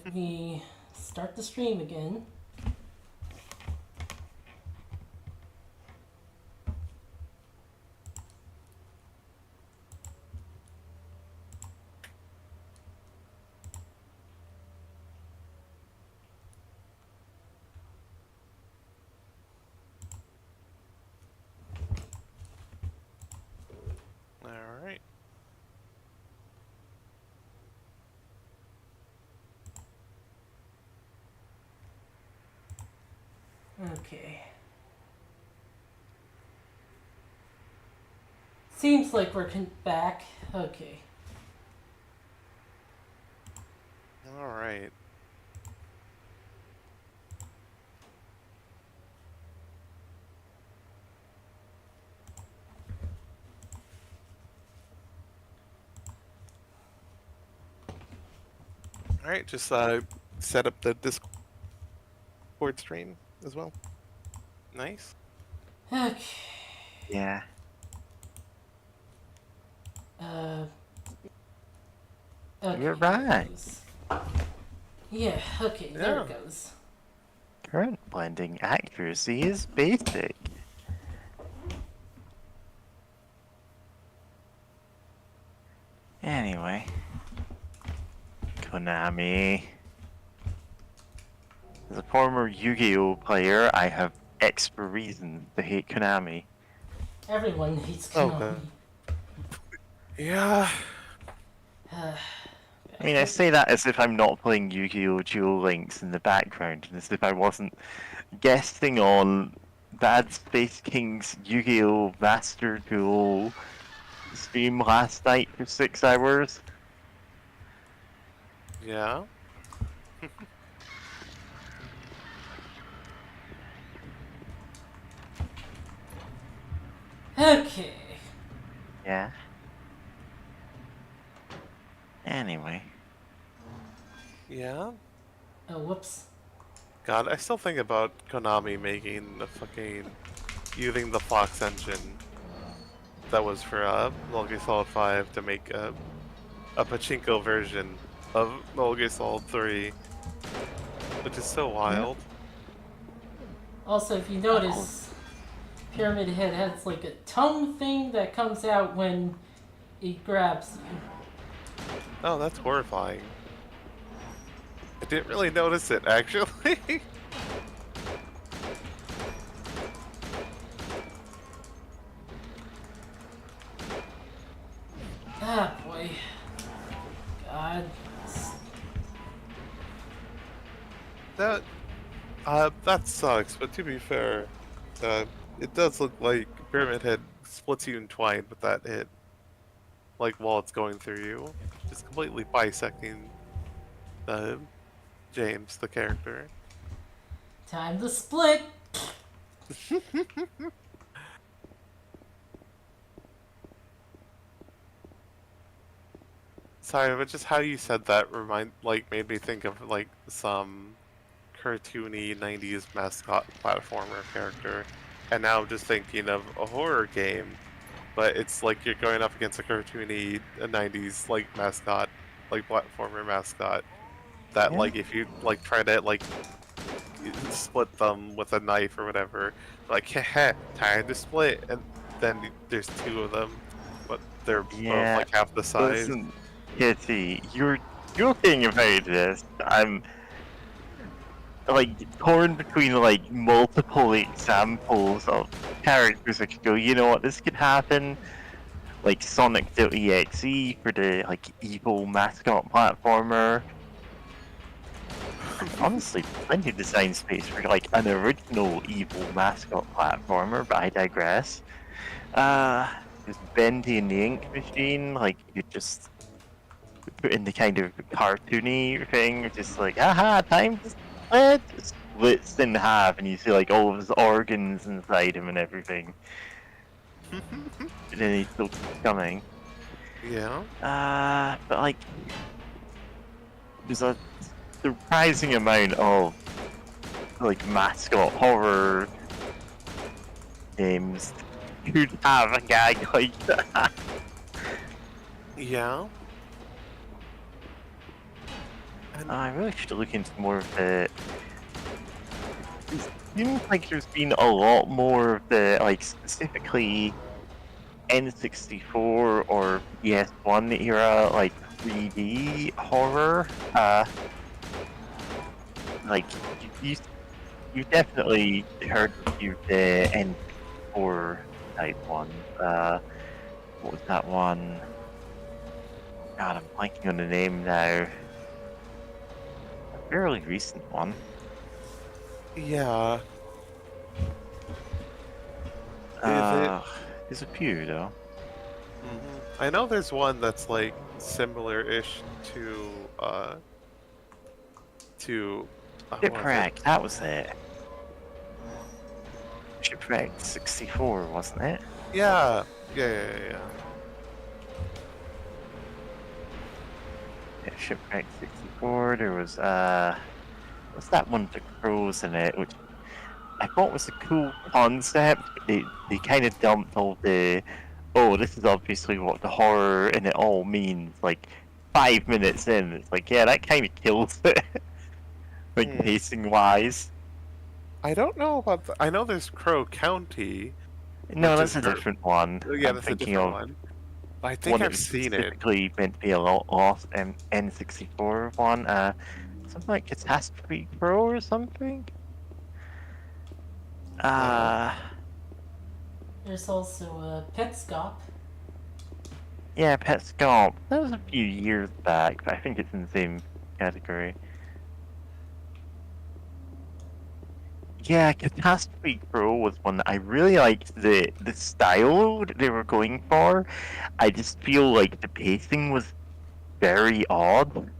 Let me start the stream again. Alright. Okay. Seems like we're back. Okay. Alright. Alright, just set up the Discord stream as well. Nice. Okay. Yeah. Okay. You're there right. it goes. Yeah, okay, there it Yeah. goes. Current blending accuracy is basic. Anyway. Konami. As a former Yu-Gi-Oh player, I have extra reason to hate Konami. Everyone hates Okay. Konami. Yeah. I mean, I say that as if I'm not playing Yu-Gi-Oh! Duel Links in the background, and as if I wasn't guesting on Bad Space King's Yu-Gi-Oh! Master Duel stream last night for 6 hours. Yeah. Okay. Yeah. Anyway. Yeah. Oh, whoops. God, I still think about Konami making the fucking using the Fox engine that was for Metal Gear Solid 5 to make a pachinko version of Metal Gear Solid 3, which is so wild. Also, if you notice, Pyramid Head has like a tongue thing that comes out when it grabs you. Oh, that's horrifying. I didn't really notice it, actually. Ah, boy. God. That sucks, but to be fair, it does look like Pyramid Head splits you in twine with that hit. Like, while it's going through you. Just completely bisecting James, the character. Time to split! Sorry, but just how you said that made me think of like some cartoony 90s mascot platformer character. And now I'm just thinking of a horror game, but it's like you're going up against a cartoony 90s like mascot, like platformer mascot. That Yeah. like if you like try to like split them with a knife or whatever, like heh, time to split, and then there's two of them, but they're both Yeah. like half the size. Listen, Kitty, you're joking about this. I'm like torn between like multiple examples of characters that could go, you know what, this could happen. Like Sonic.exe for the like evil mascot platformer. Honestly, plenty of design space for like an original evil mascot platformer, but I digress. There's Bendy and the Ink Machine, like you just put in the kind of cartoony thing, just like, aha, time to split! Splits in half, and you see like all of his organs inside him and everything. And then he still keeps coming. Yeah. But like, there's a surprising amount of like mascot horror games could have a gag like that. Yeah. I really should look into more of the. It seems like there's been a lot more of the, like, specifically N64 or PS1 era, like 3D horror. Like you definitely heard of the N4 type one. What was that one? God, I'm blanking on the name now. A fairly recent one. Yeah. There's a few though. I know there's one that's like similar-ish to what was it? Shipwreck, that was it. Shipwreck 64, wasn't it? Yeah. Yeah, Shipwreck 64. There was what's that one with the crows in it, which I thought was a cool concept. They kind of dumped all the, oh, this is obviously what the horror in it all means. Like 5 minutes in, it's like, yeah, that kind of kills it. Like pacing wise. I don't know about. I know there's Crow County. No, Which that's is a different one. Yeah, I'm that's a thinking different of one. I think one I've that's seen it. specifically meant to be a lot lost N64 one. Something like Catastrophe Pro or something. There's also Petscop. Yeah, Petscop. That was a few years back, but I think it's in the same category. Yeah, Catastrophe Pro was one that I really liked the style that they were going for. I just feel like the pacing was very odd.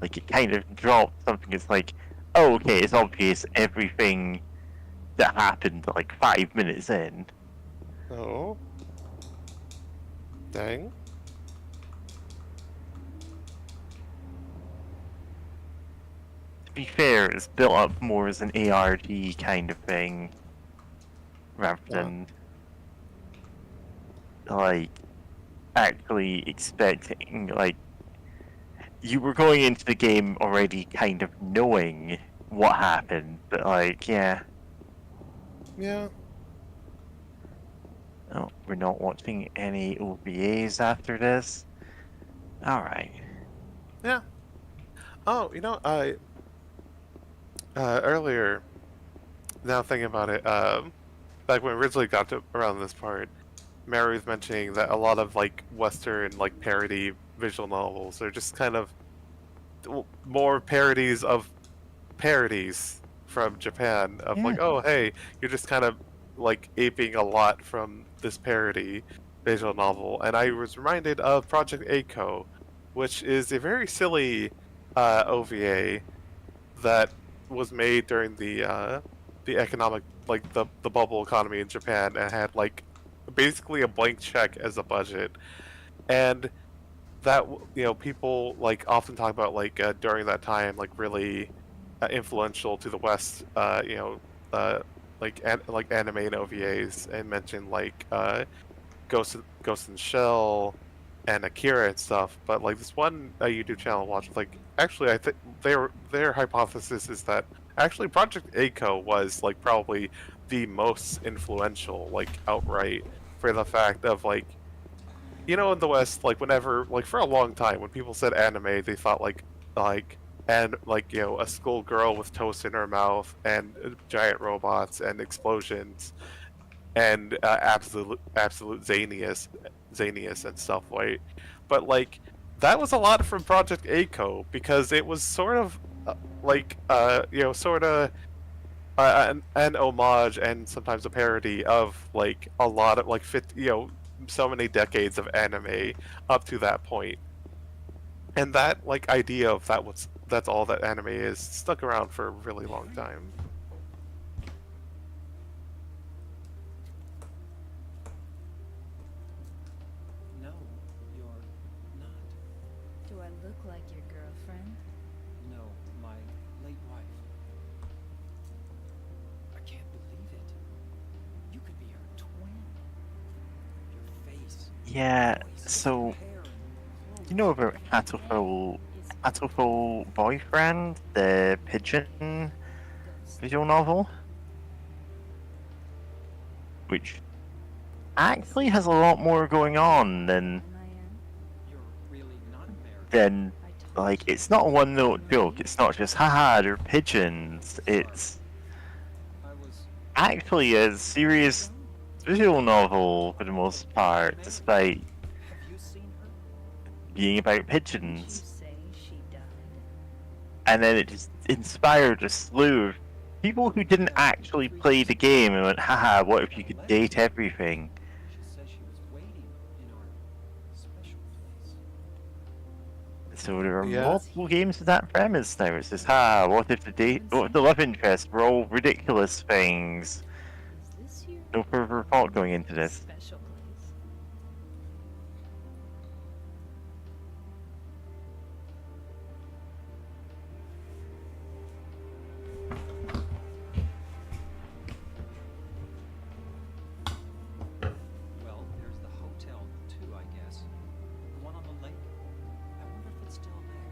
Like it kind of dropped something. It's like, oh, okay, it's obvious everything that happened like 5 minutes in. Oh. Dang. To be fair, it's built up more as an ARD kind of thing, rather than like actually expecting, like, you were going into the game already kind of knowing what happened, but like, yeah. Yeah. Oh, we're not watching any OVAs after this. Alright. Yeah. Oh, I earlier. Now thinking about it, back when we originally got to around this part, Mary was mentioning that a lot of like Western like parody visual novels are just kind of more parodies of parodies from Japan of like, Yeah. oh hey, you're just kind of like aping a lot from this parody visual novel, and I was reminded of Project A-ko, which is a very silly OVA that was made during the economic, like the bubble economy in Japan, and had like basically a blank check as a budget, and that people like often talk about like during that time like really influential to the West, like anime and OVAs, and mention like Ghost in Shell and Akira and stuff. But like this one YouTube channel watched, like actually I think their hypothesis is that actually Project A-ko was like probably the most influential, like outright, for the fact of like, in the West, like whenever, like for a long time when people said anime, they thought and like a schoolgirl with toast in her mouth and giant robots and explosions and absolute zaniest and stuff, right? But like that was a lot from Project A-ko, because it was sort of sort of an homage and sometimes a parody of like a lot of like so many decades of anime up to that point. And that like idea of that's all that anime is stuck around for a really long time. No, you're not. Do I look like your girlfriend? No, my late wife. I can't believe it. You could be her twin. Your face. Yeah, voice, so hair, and clothes. you know about Hatoful Hatoful Boyfriend, the Pigeon visual novel, which actually has a lot more going on Am I in? You're really not married. than I told like you. it's not a one-note joke. It's not just haha they're pigeons. It's I was. actually a serious visual novel for the most part, despite Have you seen her? being about Didn't you pigeons. say she died? And then it just inspired a slew of people who didn't actually play the game and went, haha, what if you could date everything? She said she was waiting in our special place. So there are Yeah. multiple games with that premise now. It's just, what if the love interests were all ridiculous things? Is this your No further thought going into this. special place? Well, there's the hotel too, I guess. The one on the lake. I wonder if it's still there.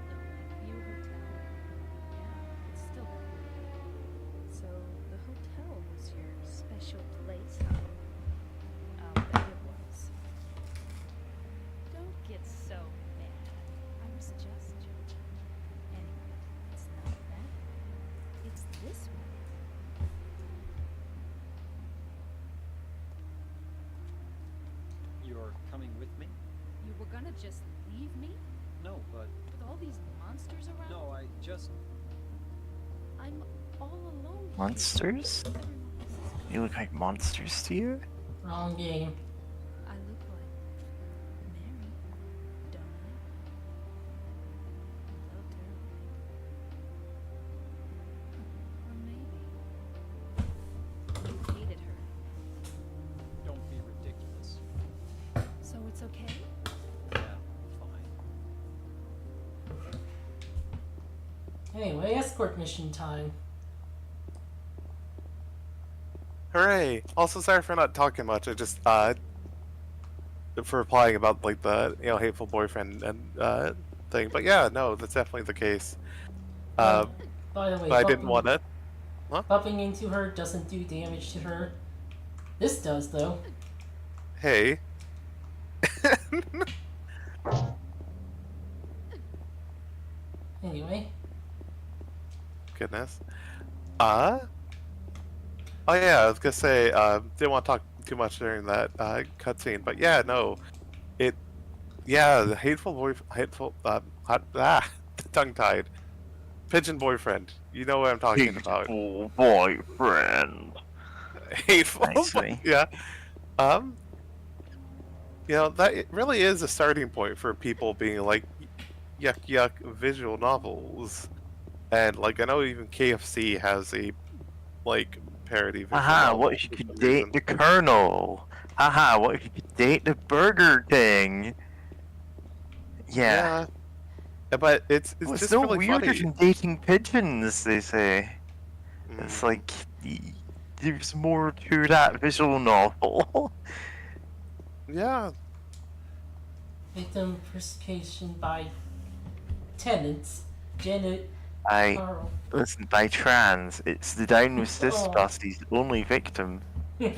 The Lakeview Hotel. Yeah, it's still there. So the hotel was your special place, huh? I'll bet it was. Don't get so mad. I was just joking. Anyway, it's not that. It's this one. You're coming with me? You were gonna just leave me No, but with all these monsters around? no, I just. I'm all alone. here. Monsters? Everyone else is They look like monsters to you? Wrong game. I look like Mary, don't I? You loved her, right? Or maybe you hated her. Don't be ridiculous. So it's okay? Yeah, fine. Anyway, escort mission time. Hooray! Also, sorry for not talking much. I just for replying about like the hateful boyfriend and thing. But yeah, no, that's definitely the case. By the way, But I didn't want it. bumping into her doesn't do damage to her. This does, though. Hey. Anyway, Goodness. Oh yeah, I was gonna say, didn't want to talk too much during that cutscene, but yeah, no, the tongue-tied, pigeon boyfriend. You know what I'm talking about. Hateful boyfriend. Hateful. Nicely. Yeah. That it really is a starting point for people being like, yuck yuck visual novels, and like I know even KFC has a like parody visual Haha, novel what if you for could some date reason. the Colonel? Haha, what if you could date the Burger King? Yeah. But it's Well, it's just no really weirder funny. than dating pigeons, they say. It's Mm. like, there's more to that visual novel. Yeah. victim persecution by tenants. Janet Carl. Listen, by trans, it's the Down with Cis Oh. bus, he's the only victim. Yeah.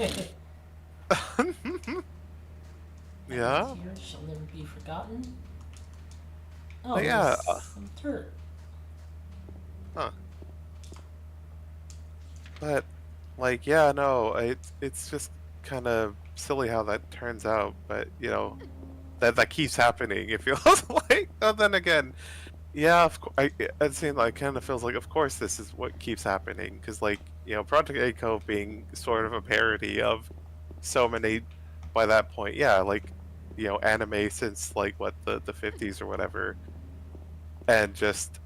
Here shall never be forgotten. Oh, But yeah, there's some dirt. But like, yeah, no, it's just kind of silly how that turns out. But that keeps happening. It feels like. And then again, yeah, of course. It seems like kind of feels like, of course, this is what keeps happening because, like, Project Echo being sort of a parody of so many. By that point, yeah, like, anime since like what the 50s or whatever, and just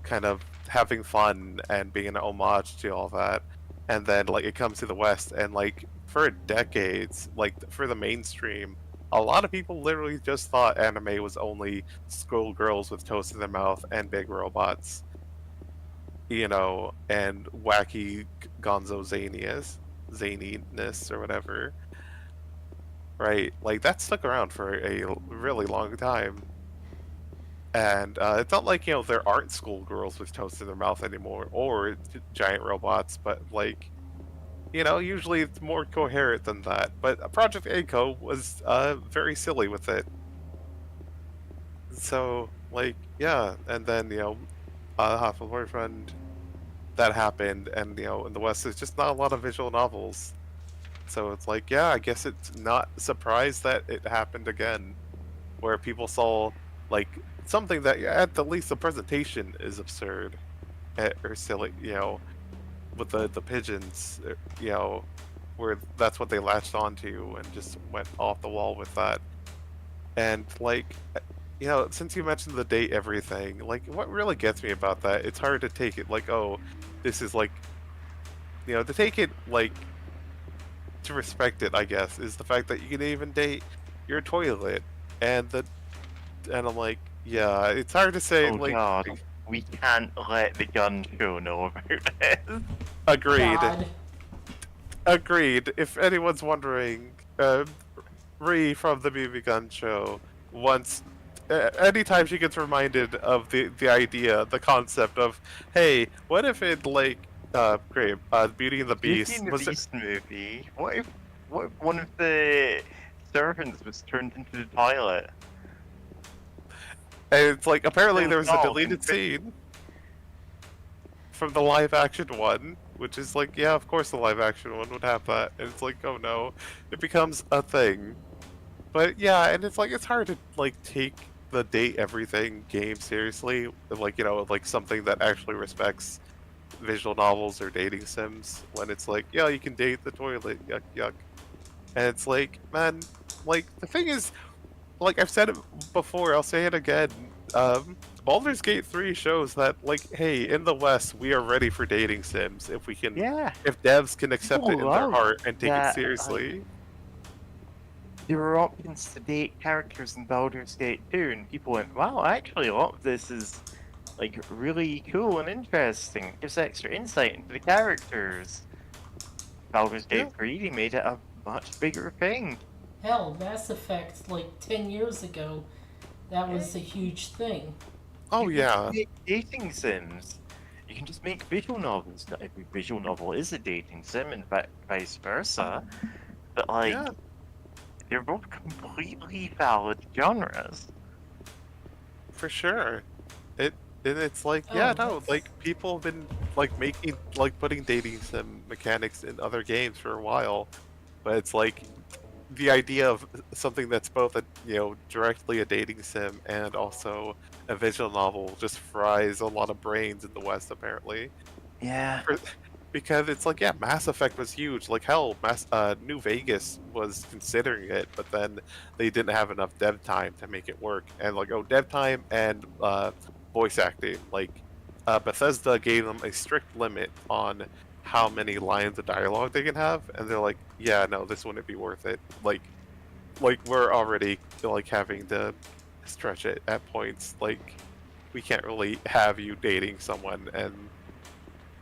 kind of having fun and being an homage to all that, and then like it comes to the West and like for decades, like for the mainstream, a lot of people literally just thought anime was only school girls with toast in their mouth and big robots, and wacky gonzo zaniness or whatever. Right, like that stuck around for a really long time. And it's not like, there aren't schoolgirls with toast in their mouth anymore, or giant robots, but like, usually it's more coherent than that. But Project A was very silly with it. So, like, yeah, and then, Half a Boyfriend, that happened, and, in the West, there's just not a lot of visual novels. So it's like, yeah, I guess it's not surprised that it happened again, where people saw, like, something that, at the least, the presentation is absurd, or silly, with the pigeons, where that's what they latched onto and just went off the wall with that. And, like, since you mentioned the date everything, like, what really gets me about that, it's hard to take it like, oh, this is like, to take it, like, to respect it, I guess, is the fact that you can even date your toilet. And I'm like, yeah, it's hard to say, Oh like, god, we can't let the gun show know about this. agreed. God. Agreed. If anyone's wondering, Ree from the BB Gun Show once, anytime she gets reminded of the idea, the concept of, hey, what if it like, great, Beauty and the You've Beast seen the was Beast movie. What if one of the servants was turned into the toilet? and it's like apparently Oh, there was a no, deleted and- scene from the live action one, which is like, yeah, of course the live action one would have that, and it's like, oh no, it becomes a thing. But yeah, and it's like it's hard to like take the date everything game seriously, like like something that actually respects visual novels or dating sims when it's like, yeah, you can date the toilet, yuck yuck. And it's like, man, like the thing is, like I've said it before, I'll say it again. Baldur's Gate 3 shows that, like, hey, in the West, we are ready for dating sims if we can, Yeah, if devs can accept it in People their love heart and take it that, seriously. there were options to date characters in Baldur's Gate 2, and people went, wow, actually a lot of this is like really cool and interesting. Gives extra insight into the characters. Baldur's Gate 3 they made it a much bigger thing. Hell, Mass Effect, like 10 years ago, that was a huge thing. Oh You can yeah, make dating sims. You can just make visual novels. Not every visual novel is a dating sim, and vice versa. But like, yeah. they're both completely valid genres. For sure. And it's like, yeah, Oh, no, that's- like people have been like making like putting dating sim mechanics in other games for a while, but it's like the idea of something that's both a directly a dating sim and also a visual novel just fries a lot of brains in the West apparently. Yeah. Because it's like, yeah, Mass Effect was huge. Like hell, New Vegas was considering it, but then they didn't have enough dev time to make it work. And like, oh, dev time and voice acting. Like, Bethesda gave them a strict limit on how many lines of dialogue they can have, and they're like, yeah, no, this wouldn't be worth it. Like we're already like having to stretch it at points. Like, we can't really have you dating someone and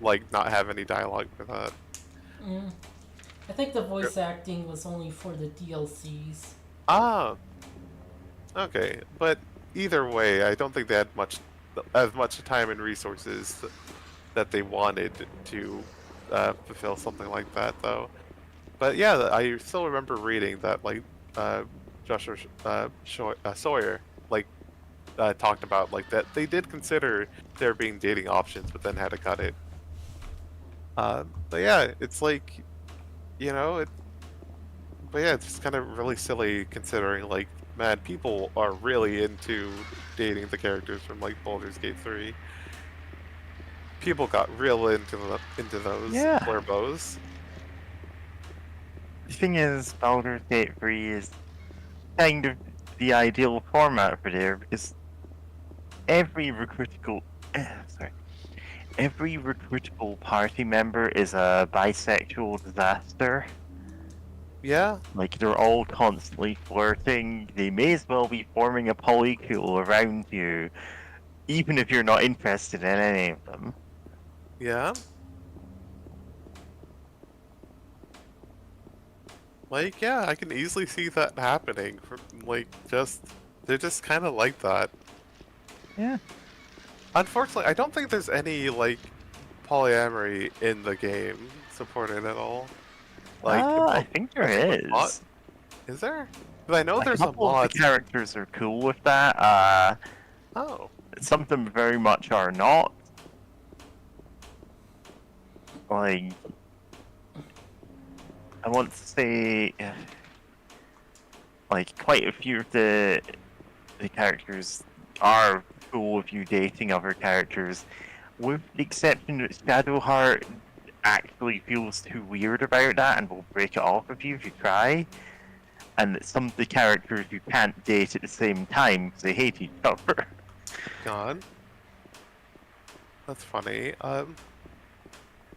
like not have any dialogue for that. Mm. I think the voice acting was only for the DLCs. Ah, okay. But either way, I don't think they had as much time and resources that they wanted to fulfill something like that, though. But yeah, I still remember reading that like Joshua Sawyer like talked about like that they did consider there being dating options, but then had to cut it. But yeah, it's like, but yeah, it's just kind of really silly considering, like, man, people are really into dating the characters from, like, Baldur's Gate 3. People got real into those Yeah. Flarebos. The thing is, Baldur's Gate 3 is kind of the ideal format for there because every recruitable party member is a bisexual disaster. Yeah, Like, they're all constantly flirting. They may as well be forming a polycule around you, even if you're not interested in any of them. yeah. Like, yeah, I can easily see that happening. From like, they're just kind of like that. Yeah. Unfortunately, I don't think there's any like polyamory in the game supported at all. Like, I think there with mod- is. is there? Because I know A there's a couple of mod. the characters are cool with that. Oh, Some of them very much are not. Like, I want to say, like, quite a few of the characters are cool with you dating other characters, with the exception that Shadowheart actually feels too weird about that and will break it off with you if you try. And that some of the characters you can't date at the same time because they hate each other. God. That's funny.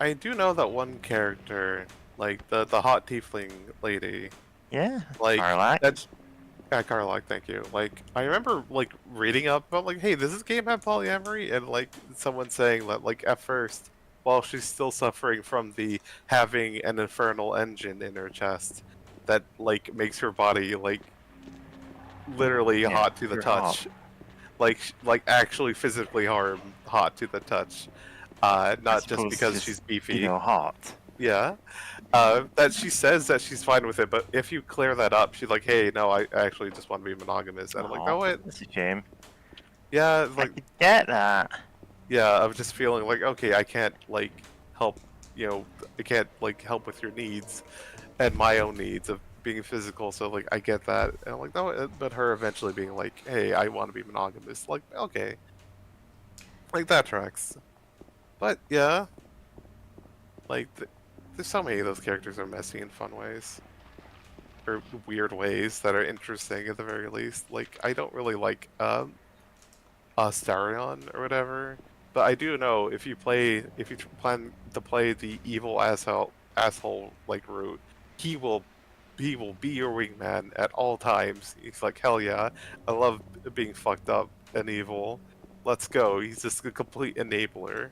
I do know that one character, like the hot tiefling lady, Yeah, like Karlach. that's Karlach, thank you. Like I remember like reading up about like, hey, does this game have polyamory? And like someone saying that like at first, while she's still suffering from the having an infernal engine in her chest that like makes her body like literally Yeah, hot to the you're touch. Like actually physically hot to the touch. Not just because she's beefy. You know, hot. Yeah. That she says that she's fine with it, but if you clear that up, she's like, "Hey, no, I actually just want to be monogamous." And I'm like, Aw, "No, what?" That's a shame. Yeah, I like, could get that. yeah, I'm just feeling like, okay, I can't like help, I can't like help with your needs and my own needs of being physical. So like, I get that, and I'm like, no, but her eventually being like, "Hey, I want to be monogamous." Like, okay, like that tracks. But yeah, like, there's so many of those characters are messy in fun ways. Or weird ways that are interesting at the very least. Like, I don't really like Astarion or whatever, but I do know if you plan to play the evil asshole like route, he will be your wingman at all times. He's like, hell yeah, I love being fucked up and evil. Let's go. He's just a complete enabler.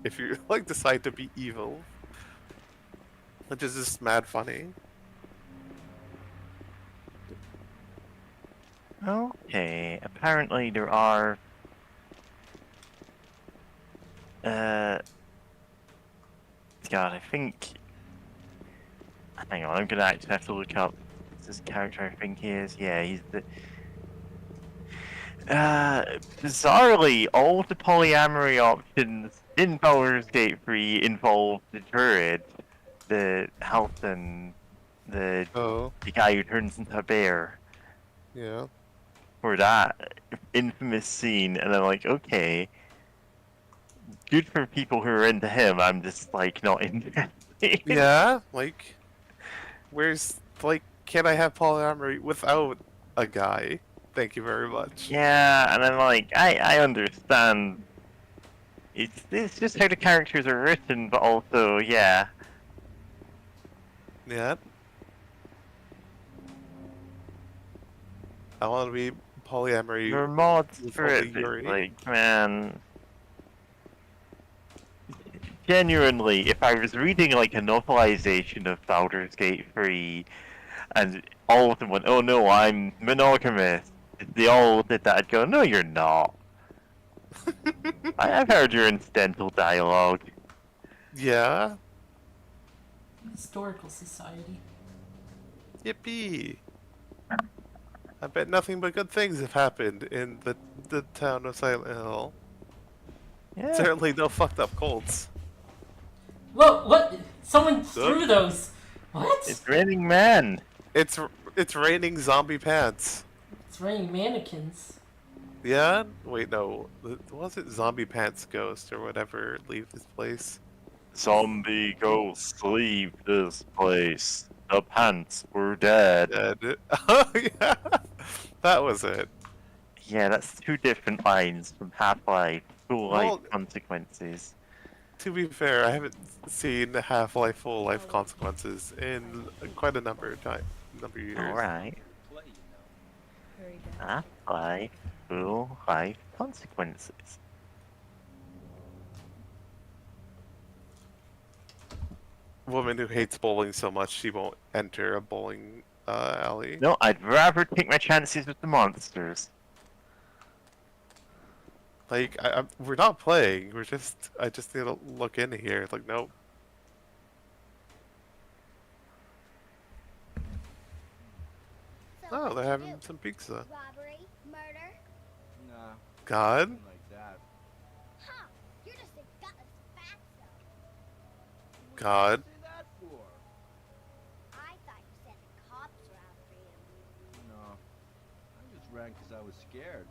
If you like decide to be evil, which is just mad funny. Okay, apparently there are. God, I think. Hang on, I'm gonna actually have to look up this character. I think he is. Yeah, he's the. Bizarrely, all the polyamory options in Baldur's Gate 3 involve the druid, the Halton, the Oh, guy who turns into a bear. yeah. For that infamous scene, and I'm like, okay, good for people who are into him. I'm just like not interested. Yeah, like, can I have polyamory without a guy? Thank you very much. Yeah, and I'm like, I understand. It's just how the characters are written, but also, yeah. Yeah. I want to be polyamory. There are mods with for only it, but, Yuri. like, man. Genuinely, if I was reading like a novelization of Baldur's Gate 3, and all of them went, "Oh no, I'm monogamous," they all did that, I'd go, "No, you're not." I've heard your incidental dialogue. Yeah. Historical Society. Yippee. I bet nothing but good things have happened in the town of Silent Hill. Yeah. Certainly no fucked up cults. Whoa, what? Someone threw those. What? It's raining men. It's raining zombie pants. It's raining mannequins. Yeah? Wait, no. Was it Zombie Pants Ghost or whatever leave this place? Zombie ghosts leave this place. The pants were dead. Dead. Oh yeah. That was it. Yeah, that's two different lines from Half-Life. Full Life Well- Consequences. To be fair, I haven't seen Half-Life Full Life Consequences in quite a number of years. Alright. Play, you know. Very good. Half-Life Full Life Consequences. Woman who hates bowling so much she won't enter a bowling alley. No, I'd rather take my chances with the monsters. Like, we're not playing. I just need to look in here. Like, nope. So Oh, what'd they're you having do? some pizza. Robbery? Murder? Nah, God? nothing like that. Huh, you're just a gutless fatso. God. What'd you say that for? I thought you said the cops were after you. No, I just ran because I was scared.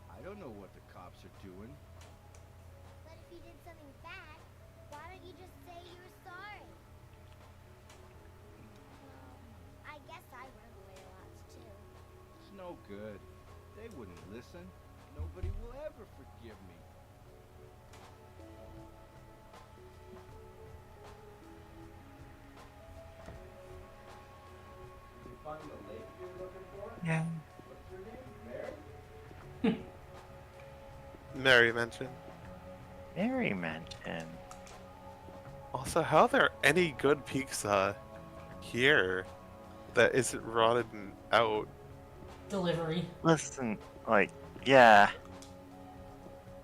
I don't know what the cops are doing. But if you did something bad, why don't you just say you were sorry? Well, I guess I run away lots too. It's no good. They wouldn't listen. Nobody will ever forgive me. Did you find the lake you're looking for? Yeah. What's her name? Mary? Mary mentioned. Mary Mansion. Also, how are there any good pizza here that isn't rotten out? Delivery. Listen, like, yeah.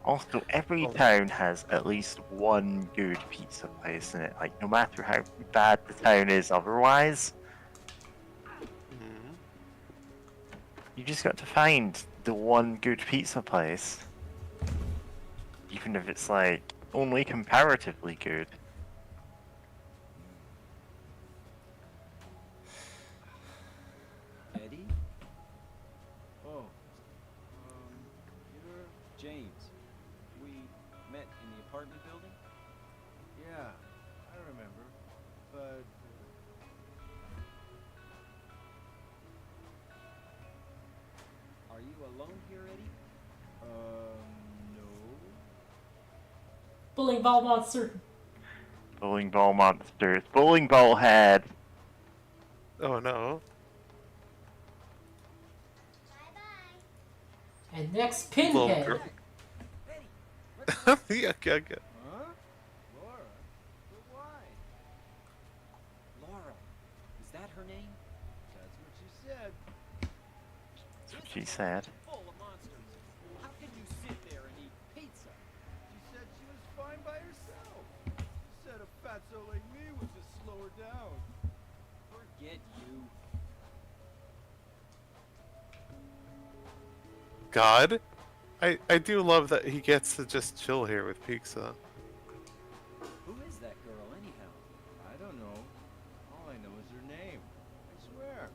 Also, every Oh. town has at least one good pizza place in it. Like, no matter how bad the town is otherwise, Mhm. you just got to find the one good pizza place. Even if it's, like, only comparatively good. Eddie? Oh, you're James. We met in the apartment building? Yeah, I remember. But Are you alone here, Eddie? no. Bowling ball monster. Bowling ball monsters. Bowling ball head. Oh no. Bye-bye. And next, Little Pinhead. girl. Eddie! Yeah, okay. Huh? Laura? But why? Laura. Is that her name? That's what she said. That's what she said. Full of monsters. How can you sit there and eat pizza? She said she was fine by herself. She said a fatso like me would just slow her down. Forget you. God? I do love that he gets to just chill here with pizza. Who is that girl, anyhow? I don't know. All I know is her name. I swear.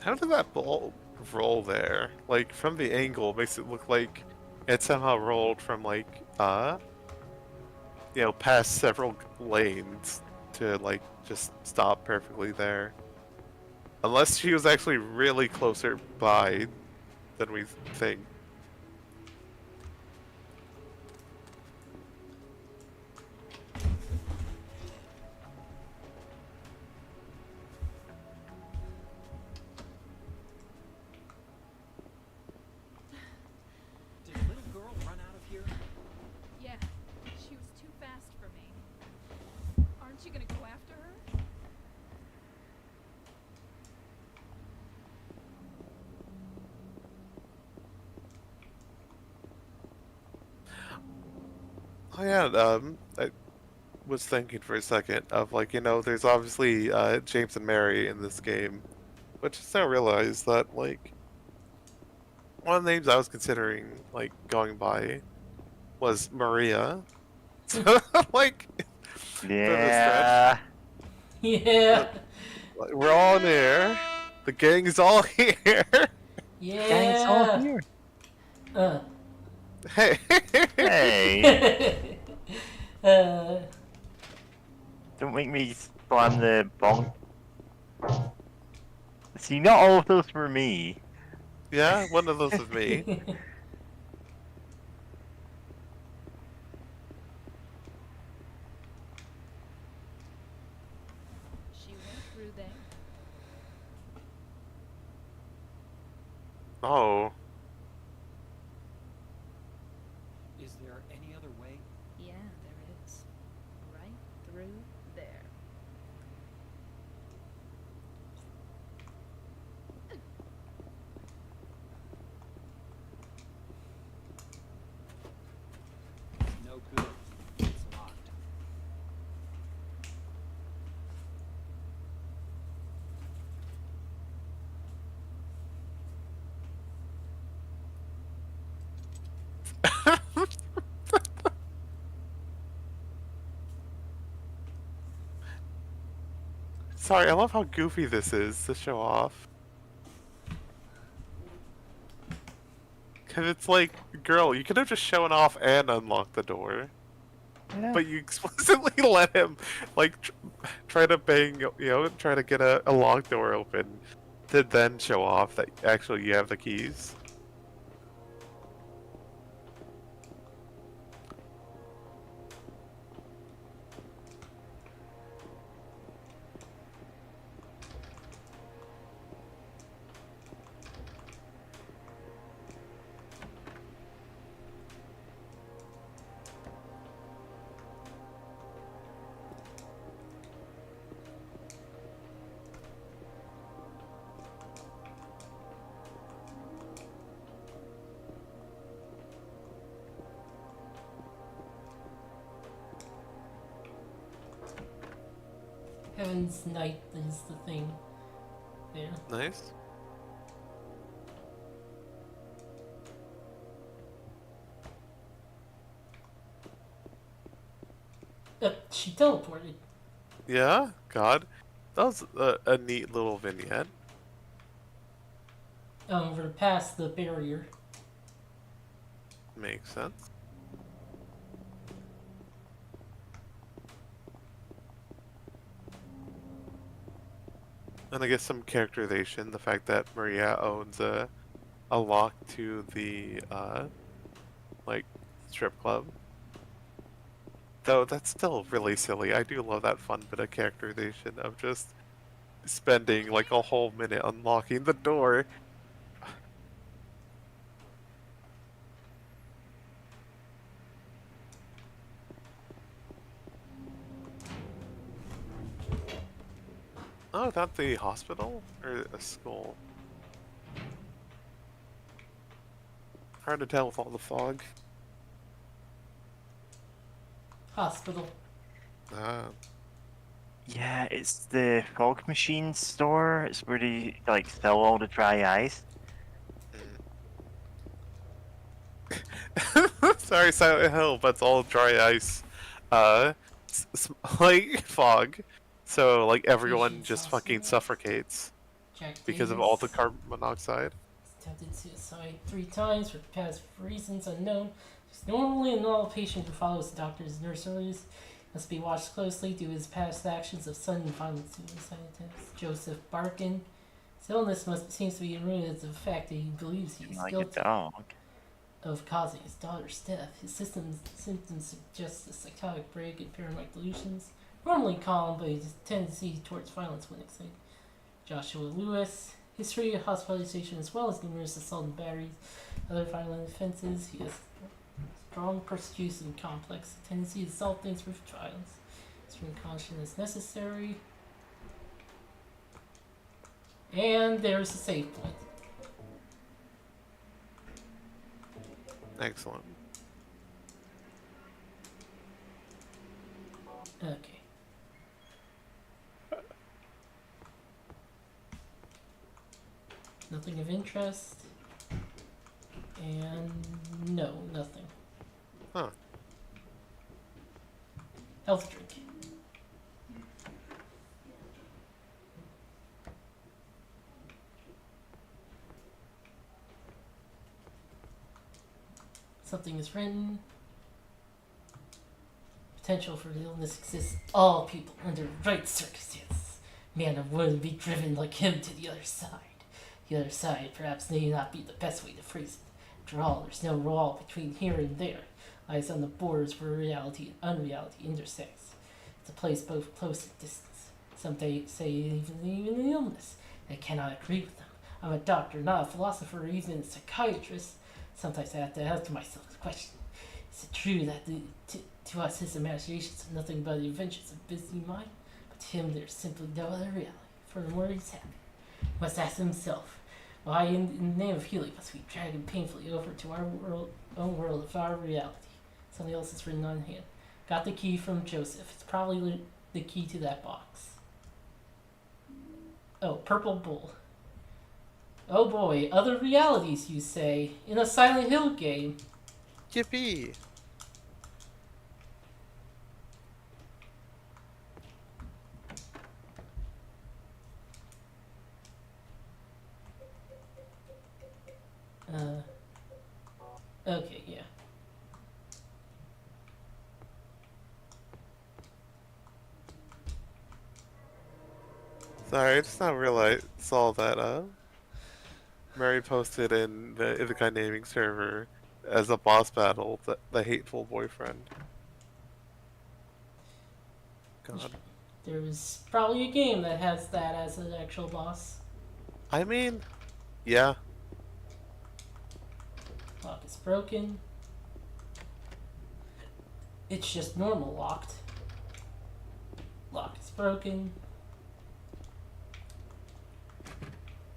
How did that ball roll there? Like, from the angle, it makes it look like it somehow rolled from, like, past several lanes to, like, just stop perfectly there. Unless she was actually really closer by than we think. Did a little girl run out of here? Yeah, she was too fast for me. Aren't you gonna go after her? Oh yeah, I was thinking for a second of, like, there's obviously James and Mary in this game, but just now realized that, like, one of the names I was considering, like, going by was Maria. Like, Yeah. Yeah. we're all in here. The gang's all here. Gang's all Yeah. here. Hey. Hey. uh, Don't make me slam the bonk. See, not all of those were me. Yeah, one of those is me. through there. Oh, Is there any other way? Yeah, there is. Right through there. No good. It's locked. sorry. I love how goofy this is to show off. Cause it's like, girl, you could have just shown off and unlocked the door, Yeah. but you explicitly let him like try to bang, try to get a locked door open, to then show off that actually you have the keys. Heaven's Night is the thing there. Nice. She teleported. Yeah, God, that was a neat little vignette. We're past the barrier. Makes sense. And I guess some characterization, the fact that Maria owns a lock to the like strip club. Though that's still really silly. I do love that fun bit of characterization of just spending like a whole minute unlocking the door. Oh, that's the hospital or a school? Hard to tell with all the fog. Hospital. Ah, Yeah, it's the fog machine store. It's where they like sell all the dry ice. sorry, Silent Hill, but it's all dry ice. Like fog. So like everyone Patients just also fucking left. suffocates Jack because of Davis all the carbon monoxide. attempted suicide 3 times for past reasons unknown. He's normally a normal patient who follows the doctor's nurse orders. Must be watched closely due to his past actions of sudden violent suicide attempts. Joseph Barkin. His illness seems to be rooted to the fact that he believes he is Like a guilty dog. of causing his daughter's death. His symptoms suggest a psychotic break and paranoid delusions. Normally calm, but his tendency towards violence when excited. Joshua Lewis. History of hospitalization as well as numerous assault and batteries, other violent offenses. He has strong persecution complex, tendency to solve things with violence. Extreme caution is necessary. And there's a save point. Excellent. Okay. Nothing of interest. And no, nothing. Huh. Health drink. Something is written. Potential for the illness exists. All people under right circumstances. Man or woman be driven like him to the other side. The other side perhaps may not be the best way to phrase it. After all, there's no wall between here and there. Lies on the borders where reality and unreality intersects. It's a place both close and distant. Some say even an illness. I cannot agree with them. I'm a doctor, not a philosopher or even a psychiatrist. Sometimes I have to ask myself the question: is it true that to us his imaginations are nothing but the inventions of a busy mind? But to him there's simply no other reality. Furthermore, he's happy. He must ask himself, why in the name of healing must we drag him painfully over to our own world of our reality? Something else is written on hand. Got the key from Joseph. It's probably the key to that box. Oh, Purple Bull. Oh boy, other realities, you say, in a Silent Hill game. Yippee! Okay, yeah. Sorry, I just now realized saw that Mary posted in the Isekai naming server as a boss battle the hateful boyfriend. God. There was probably a game that has that as an actual boss. I mean, yeah. Lock is broken. It's just normal locked. Lock is broken.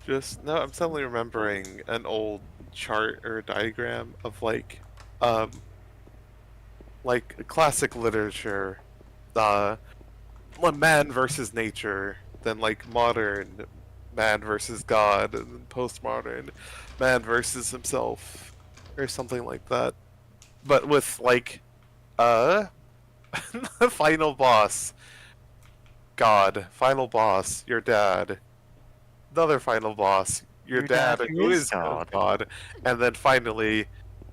Just no, I'm suddenly remembering an old chart or diagram of like classic literature, man versus nature, then like modern man versus God, and then postmodern man versus himself, or something like that. But with like the final boss, God, final boss, your dad. Another final boss, your dad, who is God, and then finally,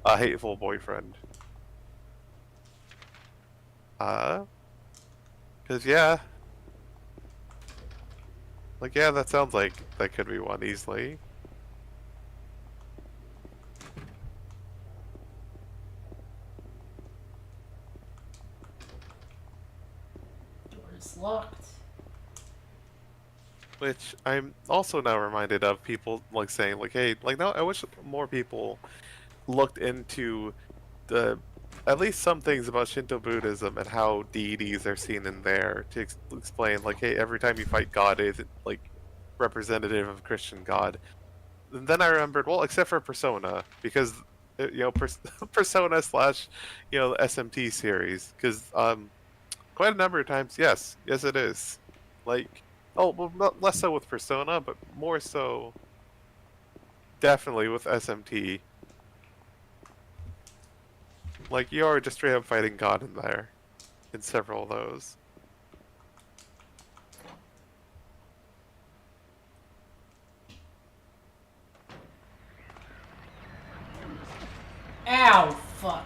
a hateful boyfriend. Cause yeah, like yeah, that sounds like that could be one easily. Door is locked. Which I'm also now reminded of people like saying like, hey, like no, I wish more people looked into the at least some things about Shinto Buddhism and how deities are seen in there to explain like, hey, every time you fight God isn't like representative of Christian God. And then I remembered, well, except for Persona, because Persona slash SMT series, because quite a number of times, yes it is, like. Oh, well, not less so with Persona, but more so, definitely with SMT. Like, you are just straight up fighting God in there, in several of those. Ow, fuck.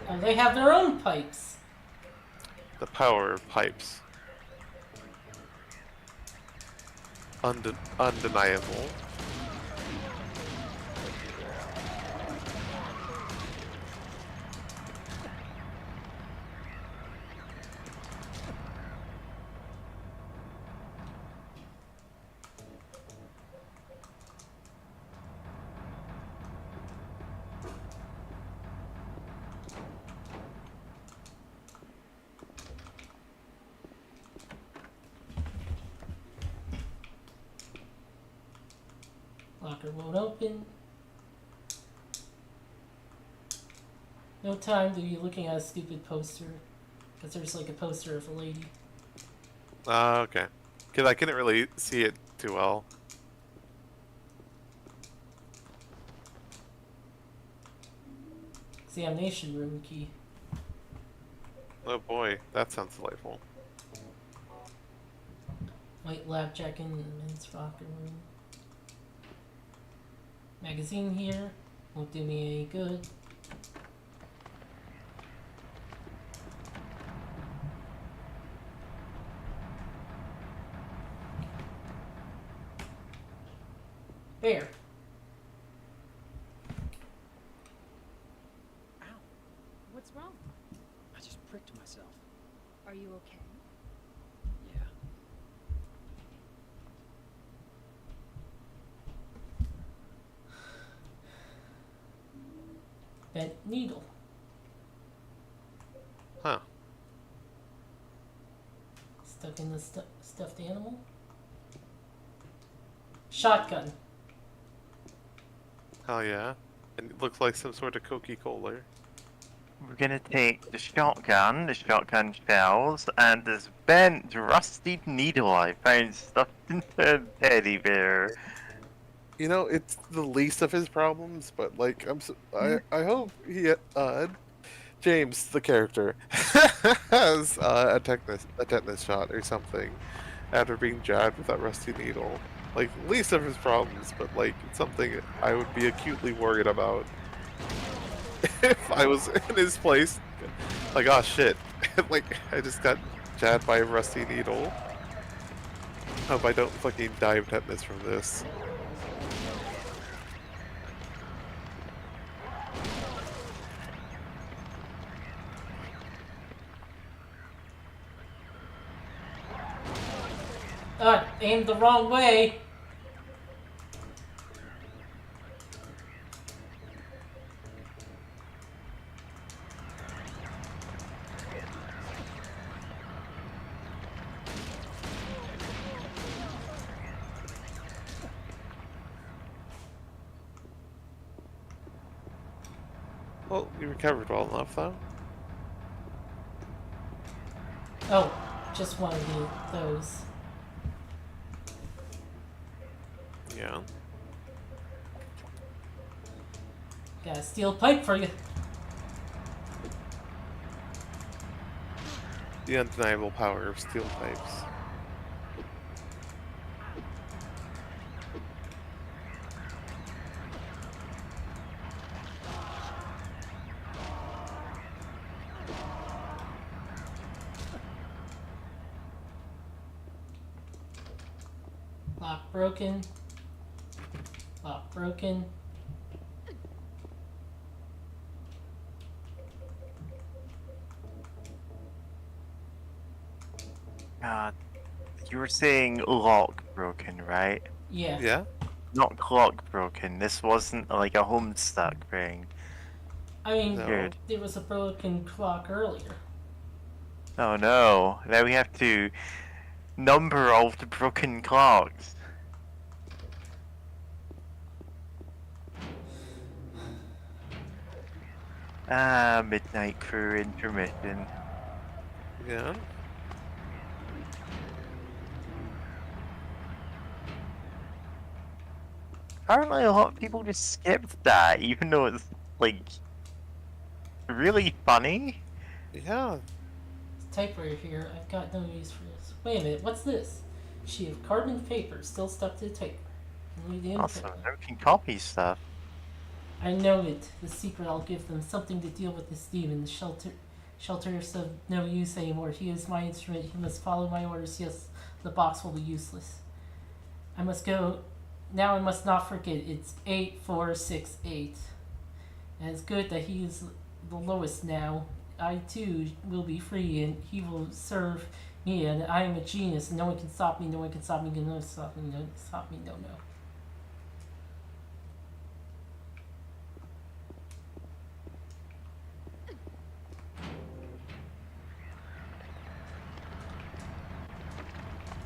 And they have their own pipes. The power pipes. Undeniable. Locker won't open. No time to be looking at a stupid poster. Because there's like a poster of a lady. Okay. Because I couldn't really see it too well. Examination room key. Oh boy, that sounds delightful. White lab jacket in the men's locker room. Magazine here. Won't do me any good. There. Ow! What's wrong? I just pricked myself. Are you okay? Yeah. Bent needle. Huh. Stuck in the stuffed animal. Shotgun. Hell yeah. And it looks like some sort of Coca-Cola. We're gonna take the shotgun shells, and this bent, rusty needle I found stuffed into a teddy bear. You know, it's the least of his problems, but like, I hope he, James, the character, has a tetanus shot or something after being jabbed with that rusty needle. Like, least of his problems, but like, it's something I would be acutely worried about if I was in his place. Like, oh shit, like, I just got jabbed by a rusty needle. Hope I don't fucking die of tetanus from this. Aimed the wrong way. Well, you recovered well enough, though. Oh, just one of those. Yeah. Got a steel pipe for you. The undeniable power of steel pipes. Lock broken. Lock broken. You were saying lock broken, right? Yeah. Yeah? Not clock broken. This wasn't like a Homestuck thing. I mean, No. Good. there was a broken clock earlier. Oh no, now we have to number all the broken clocks. Ah, midnight crew intermission. Yeah? Apparently a lot of people just skipped that, even though it's, like, really funny. Yeah. Typewriter here. I've got no use for this. Wait a minute. What's this? Sheet of carbon paper still stuck to the typewriter. Can read the input Awesome, now. now we can copy stuff. I know it. The secret I'll give them. Something to deal with this demon. The shelter is of no use anymore. He is my instrument. He must follow my orders. Yes, the box will be useless. I must go. Now I must not forget. It's 8468. And it's good that he is the lowest now. I too will be free, and he will serve me. And I am a genius, and no one can stop me. No one can stop me. No one can stop me. No one can stop me. No.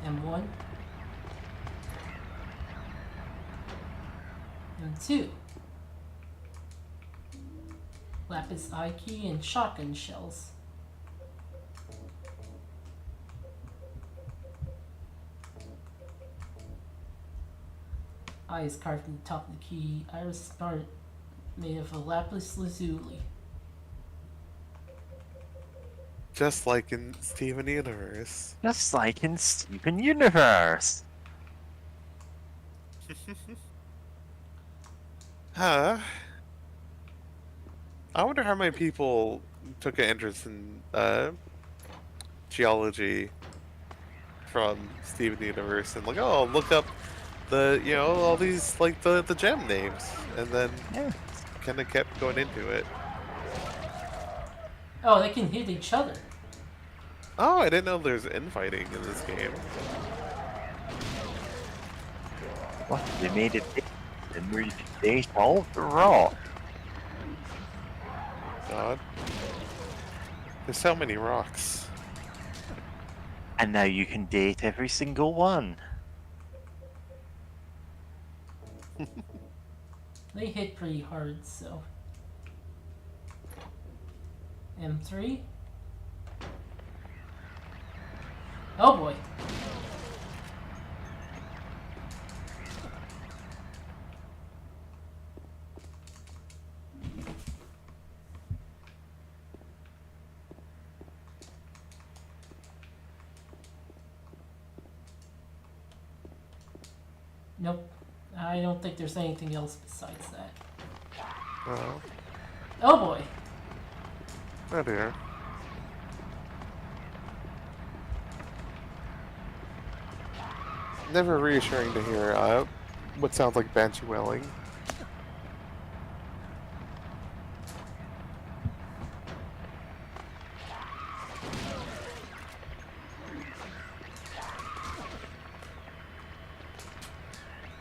M1. M2. Lapis eye key and shotgun shells. Eye is carved in the top of the key. Iris part made of a lapis lazuli. Just like in Steven Universe. Just like in Steven Universe. Huh. I wonder how many people took an interest in geology from Steven Universe and like, oh, look up the, you know, all these like the gem names, and then Yeah. kind of kept going into it. Oh, they can hit each other. Oh, I didn't know there's infighting in this game. What? They made it big, and they solved the rock. God. There's so many rocks. And now you can date every single one. They hit pretty hard, so. M3. Oh boy. Nope. I don't think there's anything else besides that. Oh, Oh boy. oh dear. Never reassuring to hear what sounds like banshee wailing.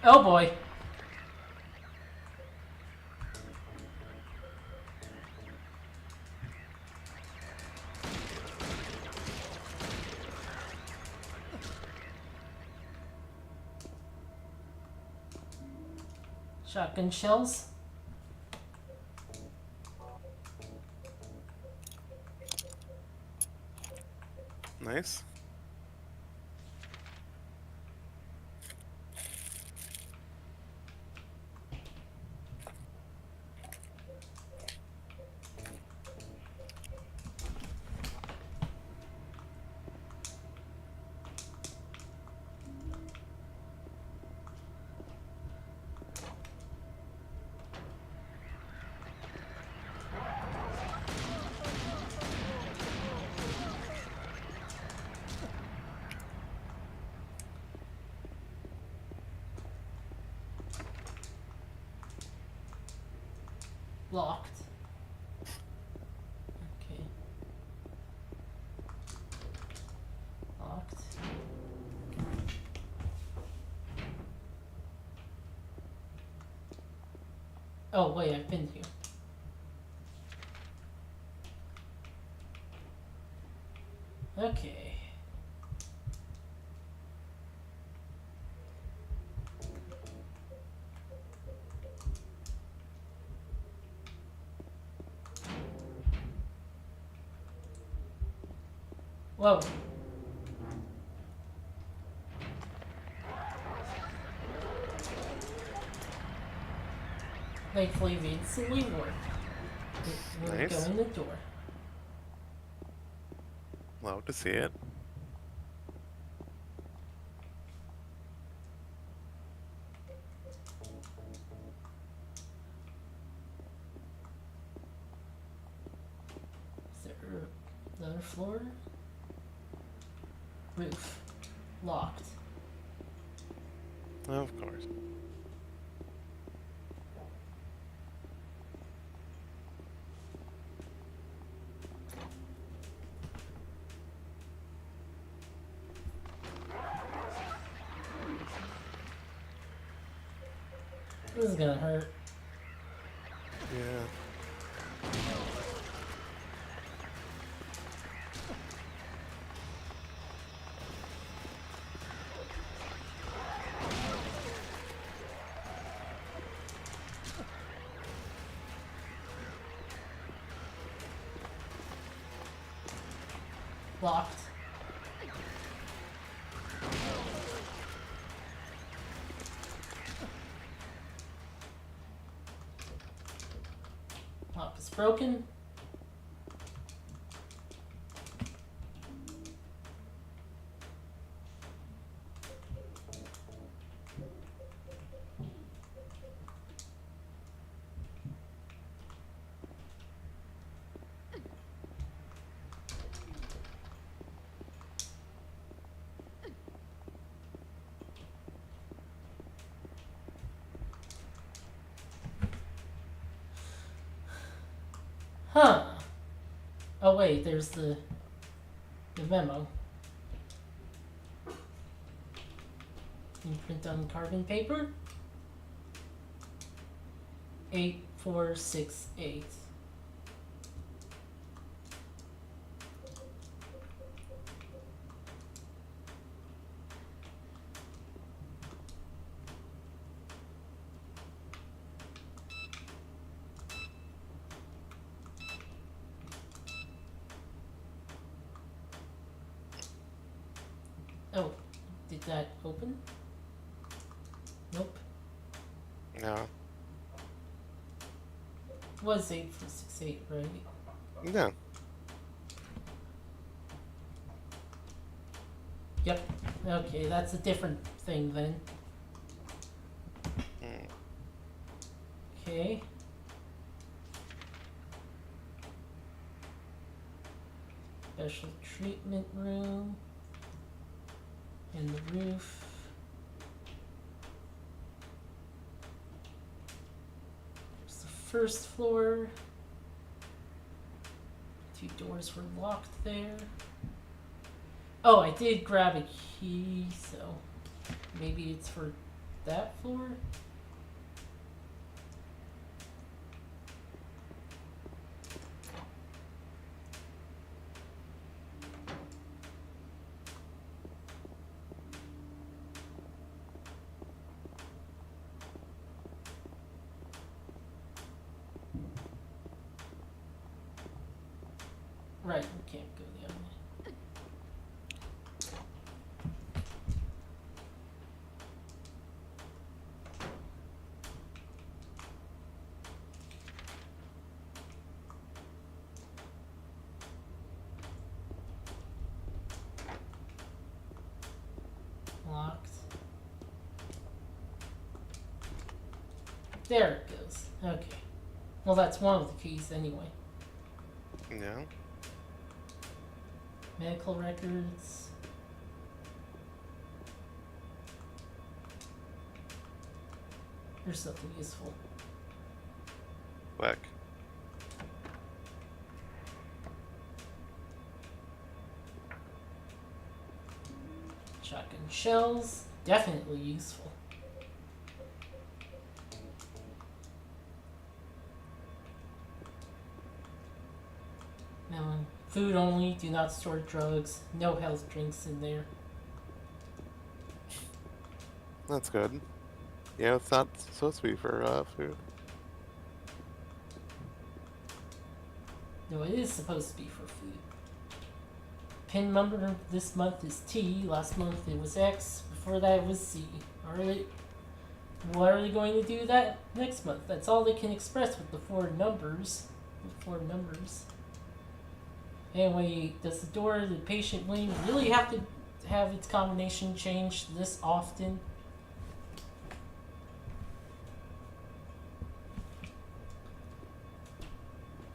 Oh boy. Shotgun shells. Nice. Locked. Okay. Locked. Oh wait, I've been here. Okay. Whoa. Thankfully, the instantly worked. We'll Nice. go in the door. Love to see it. Is there another floor? Roof. Locked. Of course. This is gonna hurt. Yeah. Locked. Lock is broken. Huh. Oh wait, there's the memo. Imprint on carbon paper. 8468. Oh, did that open? Nope. No. Was 8468, right? Yeah. Yep. Okay, that's a different thing then. Hmm. Okay. Special treatment room. And the roof. There's the first floor. 2 doors were locked there. Oh, I did grab a key, so maybe it's for that floor? Right, we can't go the other way. Locked. There it goes. Okay. Well, that's one of the keys anyway. Yeah. Medical records. There's something useful. Quick. Shotgun shells. Definitely useful. Now, food only. Do not store drugs. No health drinks in there. That's good. Yeah, it's not supposed to be for food. No, it is supposed to be for food. Pin number this month is T. Last month it was X. Before that it was C. What are they going to do that next month? That's all they can express with the 4 numbers. Anyway, does the door to the patient wing really have to have its combination changed this often?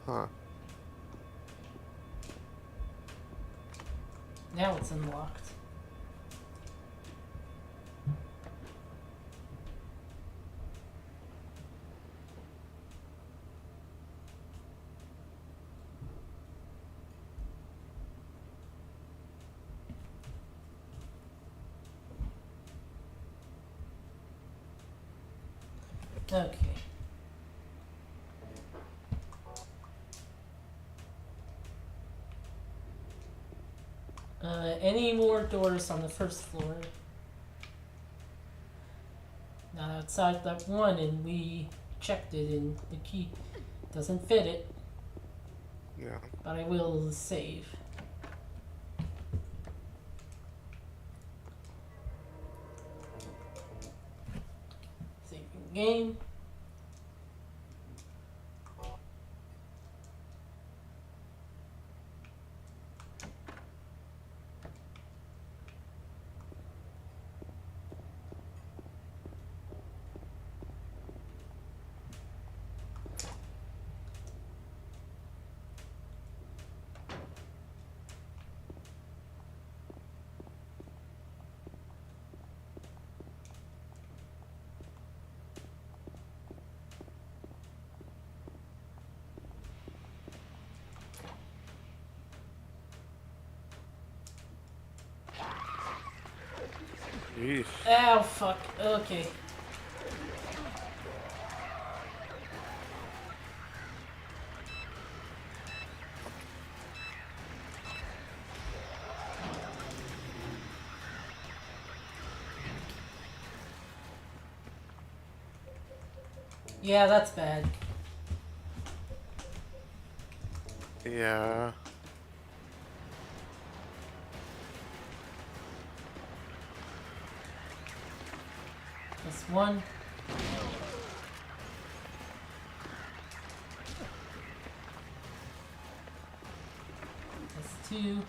Huh. Now it's unlocked. Okay. Any more doors on the first floor? Not outside that one, and we checked it, and the key doesn't fit it. Yeah. But I will save. Saving game. Yeesh. Ow, fuck. Okay. Yeah, that's bad. Yeah. That's one. That's two.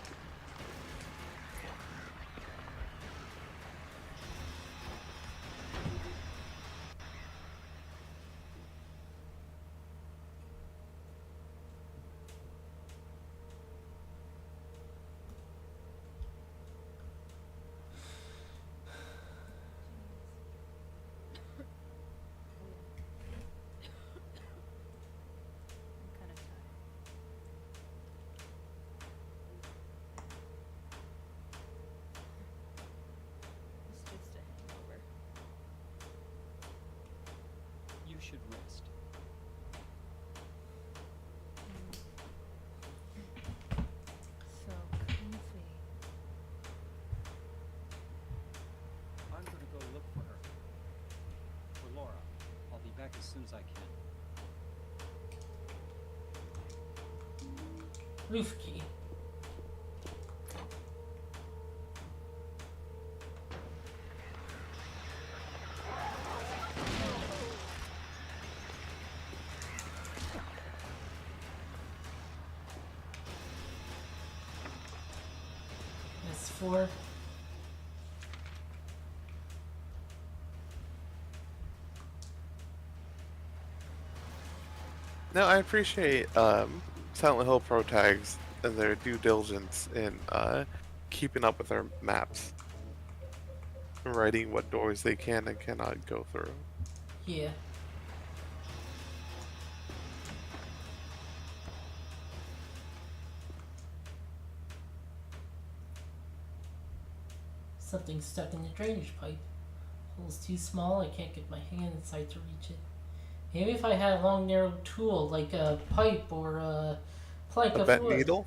I'm kind of tired. It's just a hangover. You should rest. So comfy. I'm gonna go look for her. For Laura. I'll be back as soon as I can. Roof key. That's four. No, I appreciate Silent Hill Pro tags and their due diligence in keeping up with their maps, writing what doors they can and cannot go through. Yeah. Something stuck in the drainage pipe. Hole's too small, I can't get my hand inside to reach it. Maybe if I had a long narrow tool like a pipe or a plank A of bent wood. needle?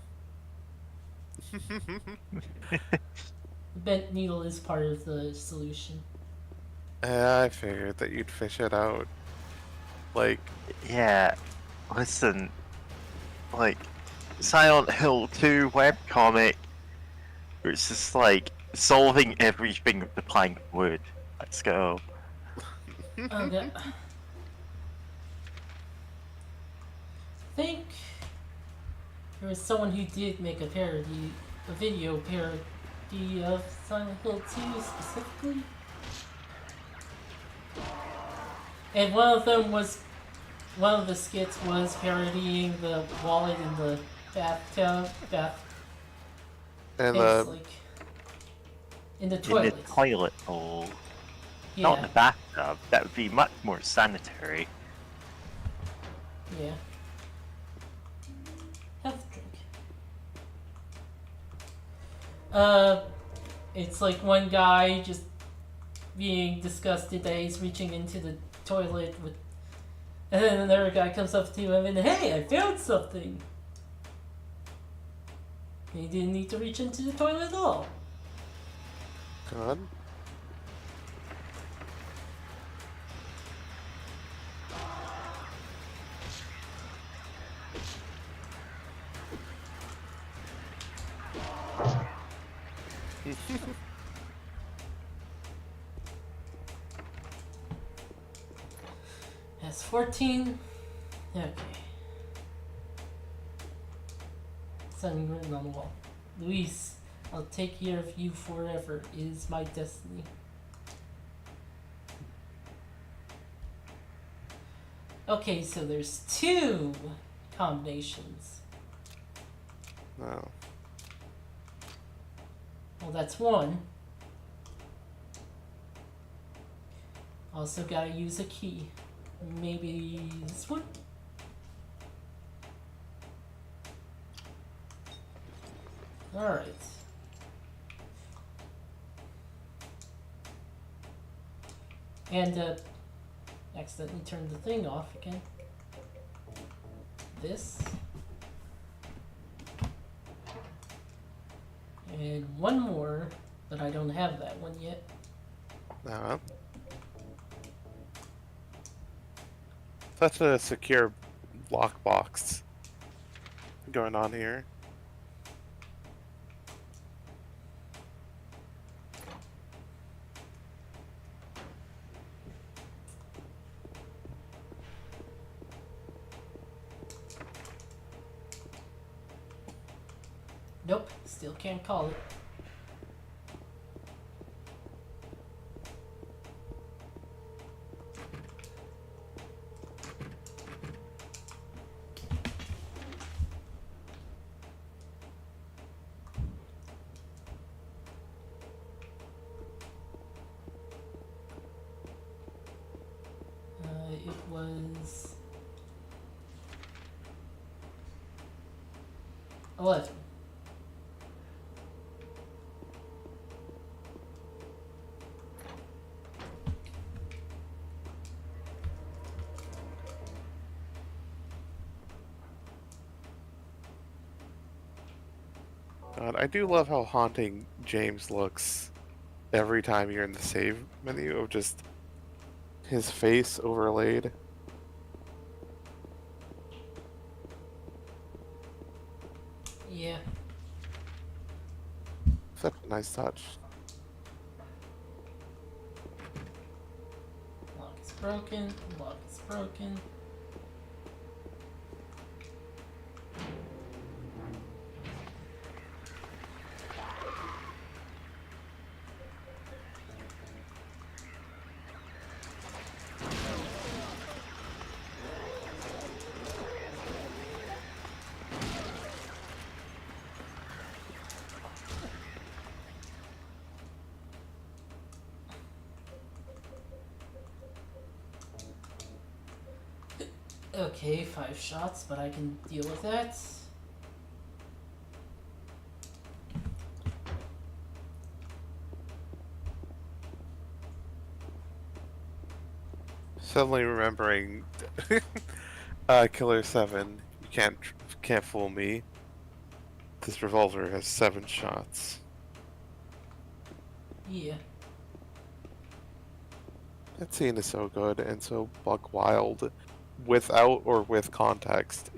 The bent needle is part of the solution. I figured that you'd fish it out. Like, Yeah, listen, like Silent Hill 2 webcomic, where it's just like solving everything with the plank of wood. Let's go. Okay. I think there was someone who did make a video parody of Silent Hill 2 specifically. And one of the skits was parodying the wallet in the bathtub, and it's like in the In toilet. the toilet bowl, not in Yeah, the bathtub. That would be much more sanitary. yeah. Health drink. It's like one guy just being disgusted that he's reaching into the toilet with, and then another guy comes up to him and, hey, I found something. He didn't need to reach into the toilet at all. God. That's 14. Okay. Something written on the wall. Luis, I'll take care of you forever. It is my destiny. Okay, so there's two combinations. No. Well, that's one. Also gotta use a key. Maybe this one? Alright. And accidentally turned the thing off again. This. And one more, but I don't have that one yet. Such a secure lockbox going on here. Nope, still can't call it. It was 11. God, I do love how haunting James looks every time you're in the save menu of just his face overlaid. Yeah. Such a nice touch. Lock is broken. Lock is broken. Okay, 5 shots, but I can deal with that. Suddenly remembering Killer 7, you can't fool me. This revolver has 7 shots. Yeah. That scene is so good and so buck wild, without or with context.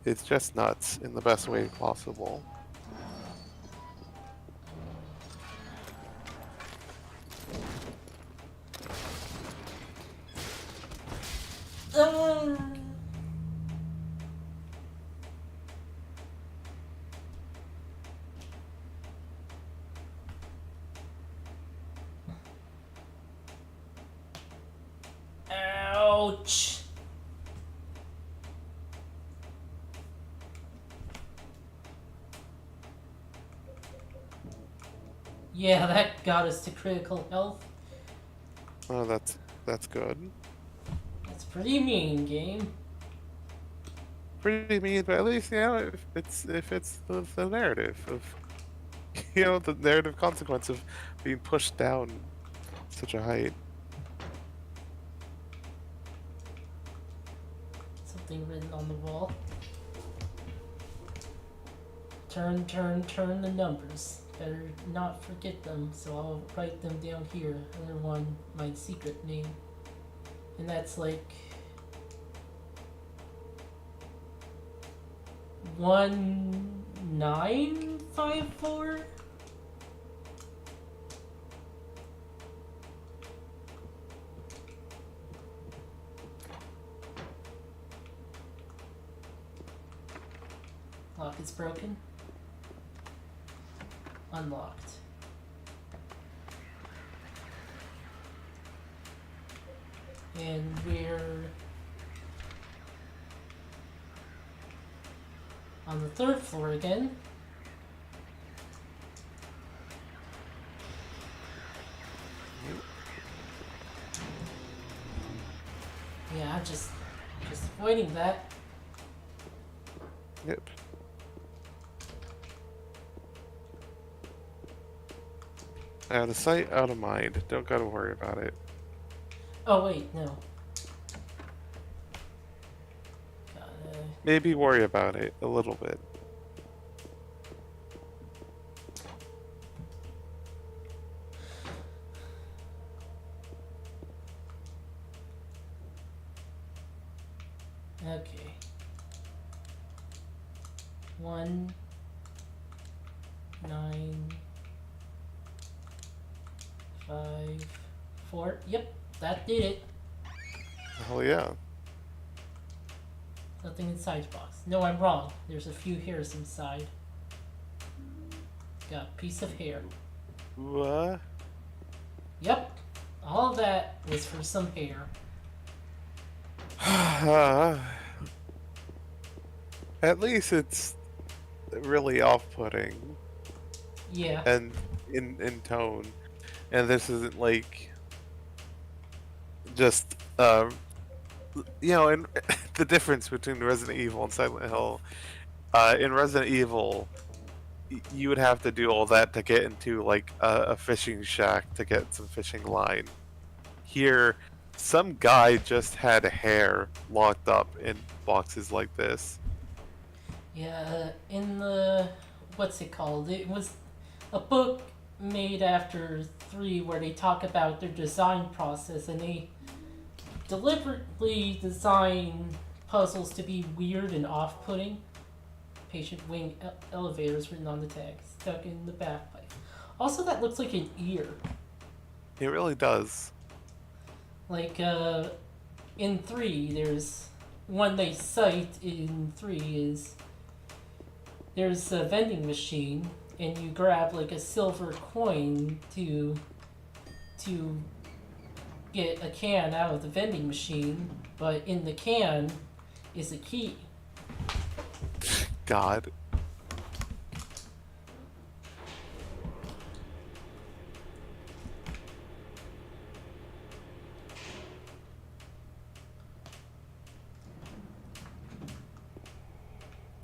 It's just nuts in the best way possible. Ouch! Yeah, that got us to critical health. Oh, that's good. That's pretty mean, game. Pretty mean, but at least if it's the narrative of the narrative consequence of being pushed down such a height. Something written on the wall. Turn the numbers. Better not forget them, so I'll write them down here. Another one, my secret name. And that's like 1954? Lock is broken. Unlocked. And we're on the 3rd floor again. Yeah, I'm just avoiding that. Out of sight, out of mind. Don't gotta worry about it. Oh wait, no. Gotta... Maybe worry about it a little bit. Okay. 1, 9, 5, 4. Yep, that did it. Hell yeah. Nothing inside the box. No, I'm wrong. There's a few hairs inside. Got a piece of hair. What? Yep. All of that was for some hair. At least it's really off-putting Yeah. and in tone, and this isn't like just and the difference between Resident Evil and Silent Hill. In Resident Evil, you would have to do all that to get into like a fishing shack to get some fishing line. Here, some guy just had hair locked up in boxes like this. Yeah, in the... what's it called? It was a book made after 3 where they talk about their design process, and they deliberately design puzzles to be weird and off-putting. Patient wing elevators written on the tag, stuck in the backpipe. Also, that looks like an ear. It really does. Like, in 3, there's one they cite in 3 is there's a vending machine, and you grab like a silver coin to get a can out of the vending machine, but in the can is a key. God.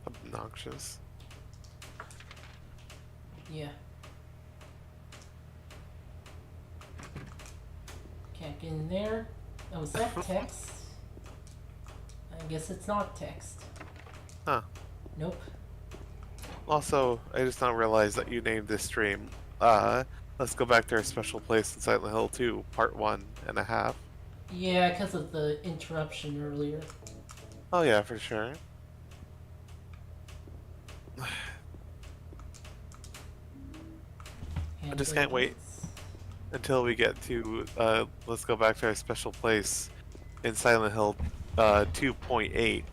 Obnoxious. Yeah. Can't get in there. Oh, is that text? I guess it's not text. Huh. Nope. Also, I just now realized that you named this stream. Let's go back to our special place in Silent Hill 2, part 1.5. Yeah, because of the interruption earlier. Oh yeah, for sure. I just can't wait until we get to let's go back to our special place in Silent Hill 2.8.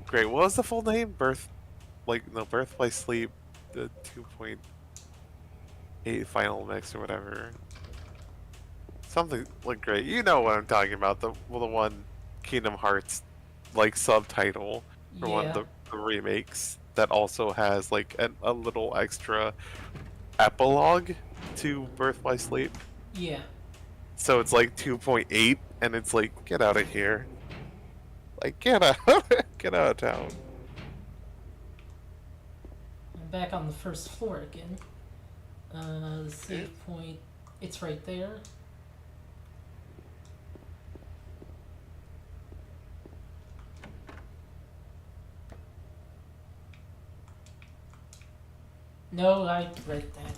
Great. What was the full name? Birthplace Sleep, the 2.8 final mix or whatever. Something like great. You know what I'm talking about. The one Kingdom Hearts like subtitle for one of the remakes that also has like a little extra epilogue to Birth by Sleep. Yeah. So it's like 2.8 and it's like, get out of here. Like, get out of town. I'm back on the first floor again. The save point, it's right there. No, I read that.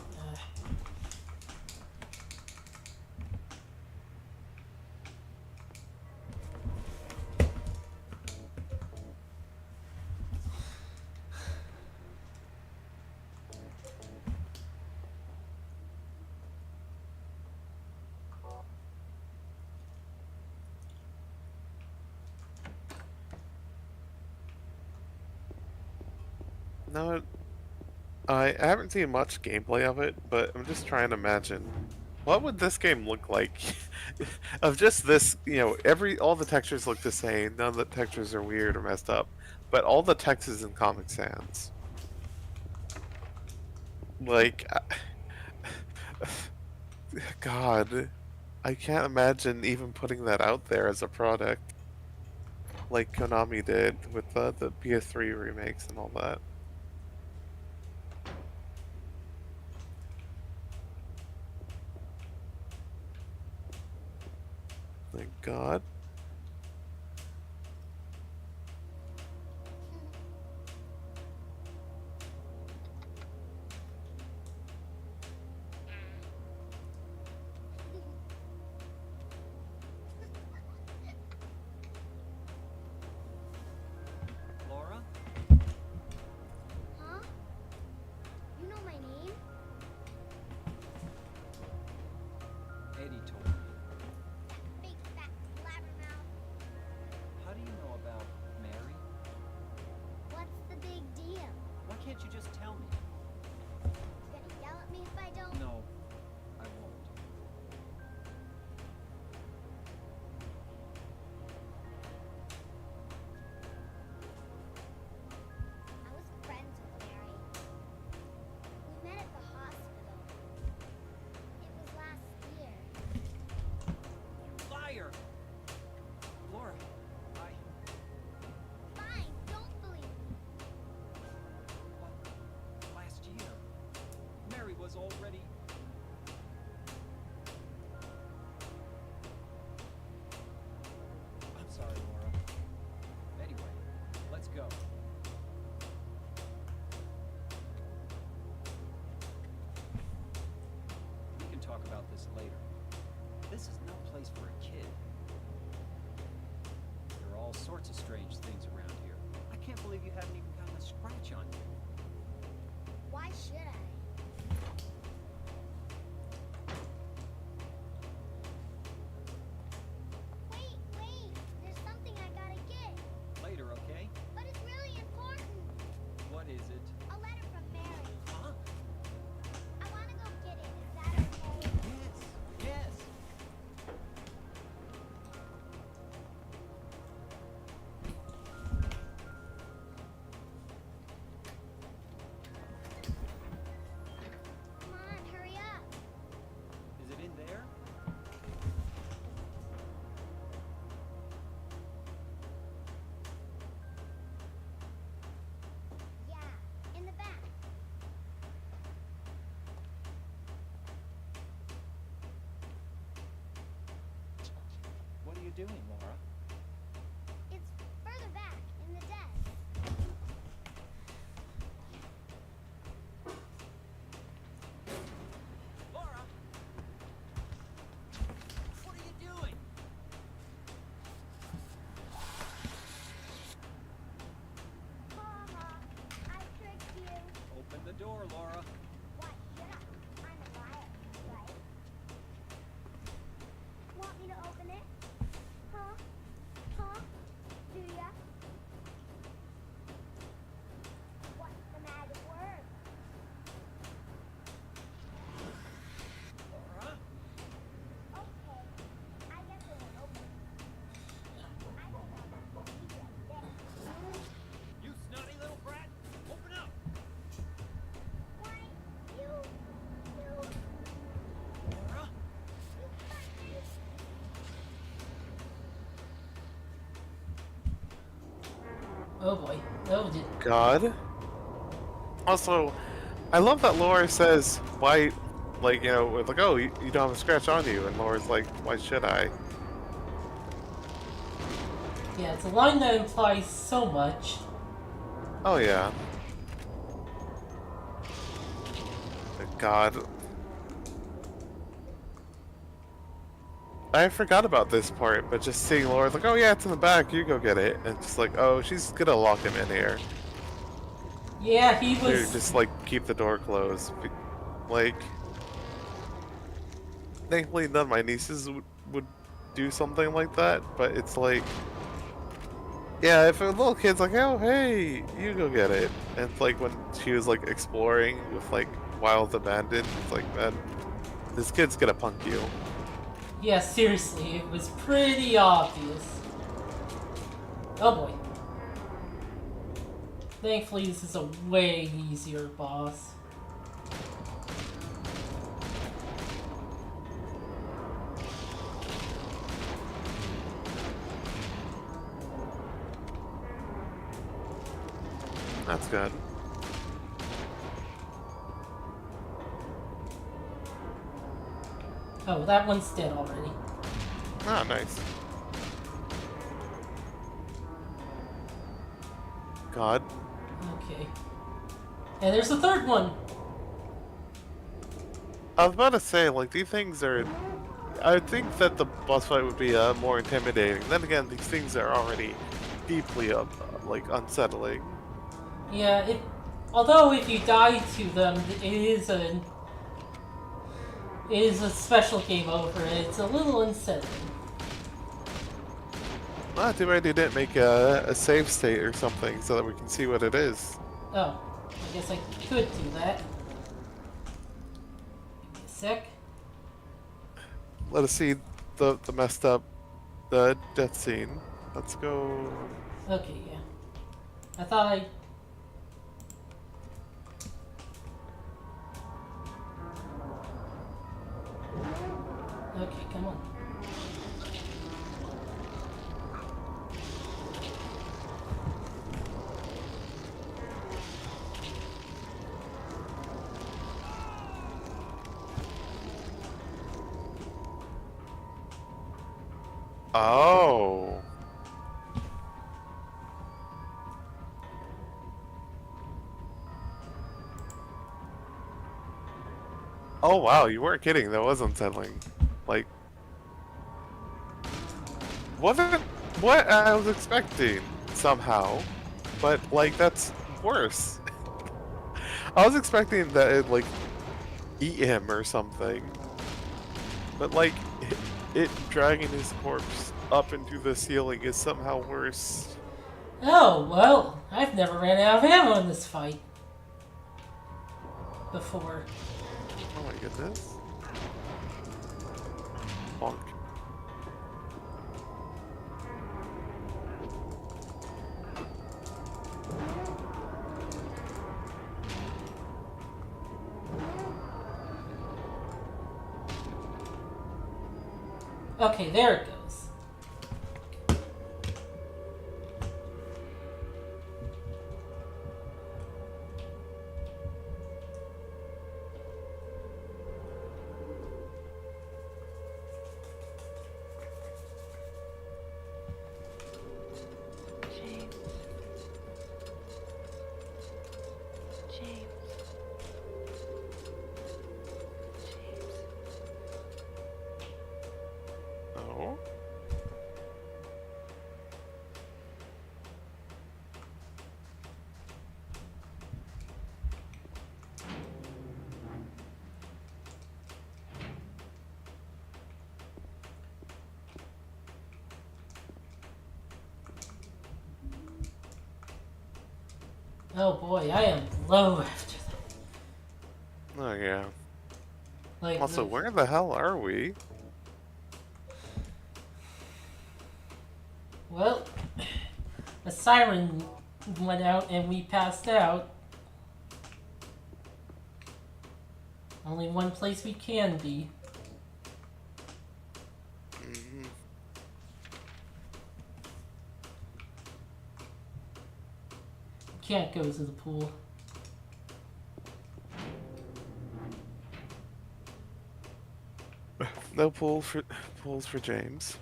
No, I haven't seen much gameplay of it, but I'm just trying to imagine what would this game look like of just this. All the textures look the same. None of the textures are weird or messed up, but all the text is in Comic Sans. Like, God, I can't imagine even putting that out there as a product, like Konami did with the PS3 remakes and all that. God. Laura? Huh? You know my name? Eddie told me. That big fat blabbermouth. How do you know about Mary? What's the big deal? Why can't you just tell me? You gonna yell at me if I don't? No, I won't. I was friends with Mary. We met at the hospital. It was last year. Liar! Laura, Fine, don't believe me. but last year, Mary was already. I'm sorry, Laura. Anyway, let's go. We can talk about this later. This is no place for a kid. There are all sorts of strange things around here. I can't believe you haven't even gotten a scratch on you. Why should I? Wait. There's something I gotta get. Later, okay? But it's really important. What is it? A letter from Mary. Huh? I wanna go get it. Is that okay? Yes. Come on, hurry up. Is it in there? Yeah, in the back. What are you doing, Laura? It's further back in the desk. Laura! What are you doing? Mama, I tricked you. Open the door, Laura. Why should I? I'm a liar, right? Want me to open it? Huh? Do ya? What's the magic word? Laura? Okay, I guess it will open. I don't know. Easy like this. You snotty little brat! Open up! Why, you Laura? hurt me. Oh boy. Oh, did God. Also, I love that Laura says, why, like, you know, like, oh, you don't have a scratch on you. And Laura's like, why should I? yeah, it's a line that implies so much. Oh, yeah. God. I forgot about this part, but just seeing Laura's like, oh yeah, it's in the back, you go get it. And just like, oh, she's gonna lock him in here. Yeah, he Dude, was. just like keep the door closed. Like, thankfully none of my nieces would do something like that, but it's like, yeah, if a little kid's like, oh hey, you go get it. And it's like when she was like exploring with like wild abandoned, it's like, man, this kid's gonna punk you. Yeah, seriously, it was pretty obvious. Oh boy. Thankfully, this is a way easier boss. That's good. Oh, that one's dead already. Ah, nice. God. Okay. And there's a third one. I was about to say, like, these things are. I think that the boss fight would be more intimidating. Then again, these things are already deeply, like, unsettling. Yeah, although if you die to them, it is a special game over. It's a little unsettling. Not too bad you didn't make a save state or something so that we can see what it is. Oh, I guess I could do that. Give me a sec. Let us see the messed up the death scene. Let's go. Okay, yeah. I thought I. Okay, come on. Oh. Oh wow, you weren't kidding. That was unsettling. Like, wasn't what I was expecting somehow, but like that's worse. I was expecting that it'd like eat him or something, but like it dragging his corpse up into the ceiling is somehow worse. Oh, well, I've never ran out of ammo in this fight before. Oh my goodness. Bonk. Okay, there it goes. James. James. James. Oh. Oh boy, I am low after that. Oh yeah. Like, Also, where the hell are we? well, a siren went out and we passed out. Only one place we can be. Mhm. Can't go to the pool. No pools for James.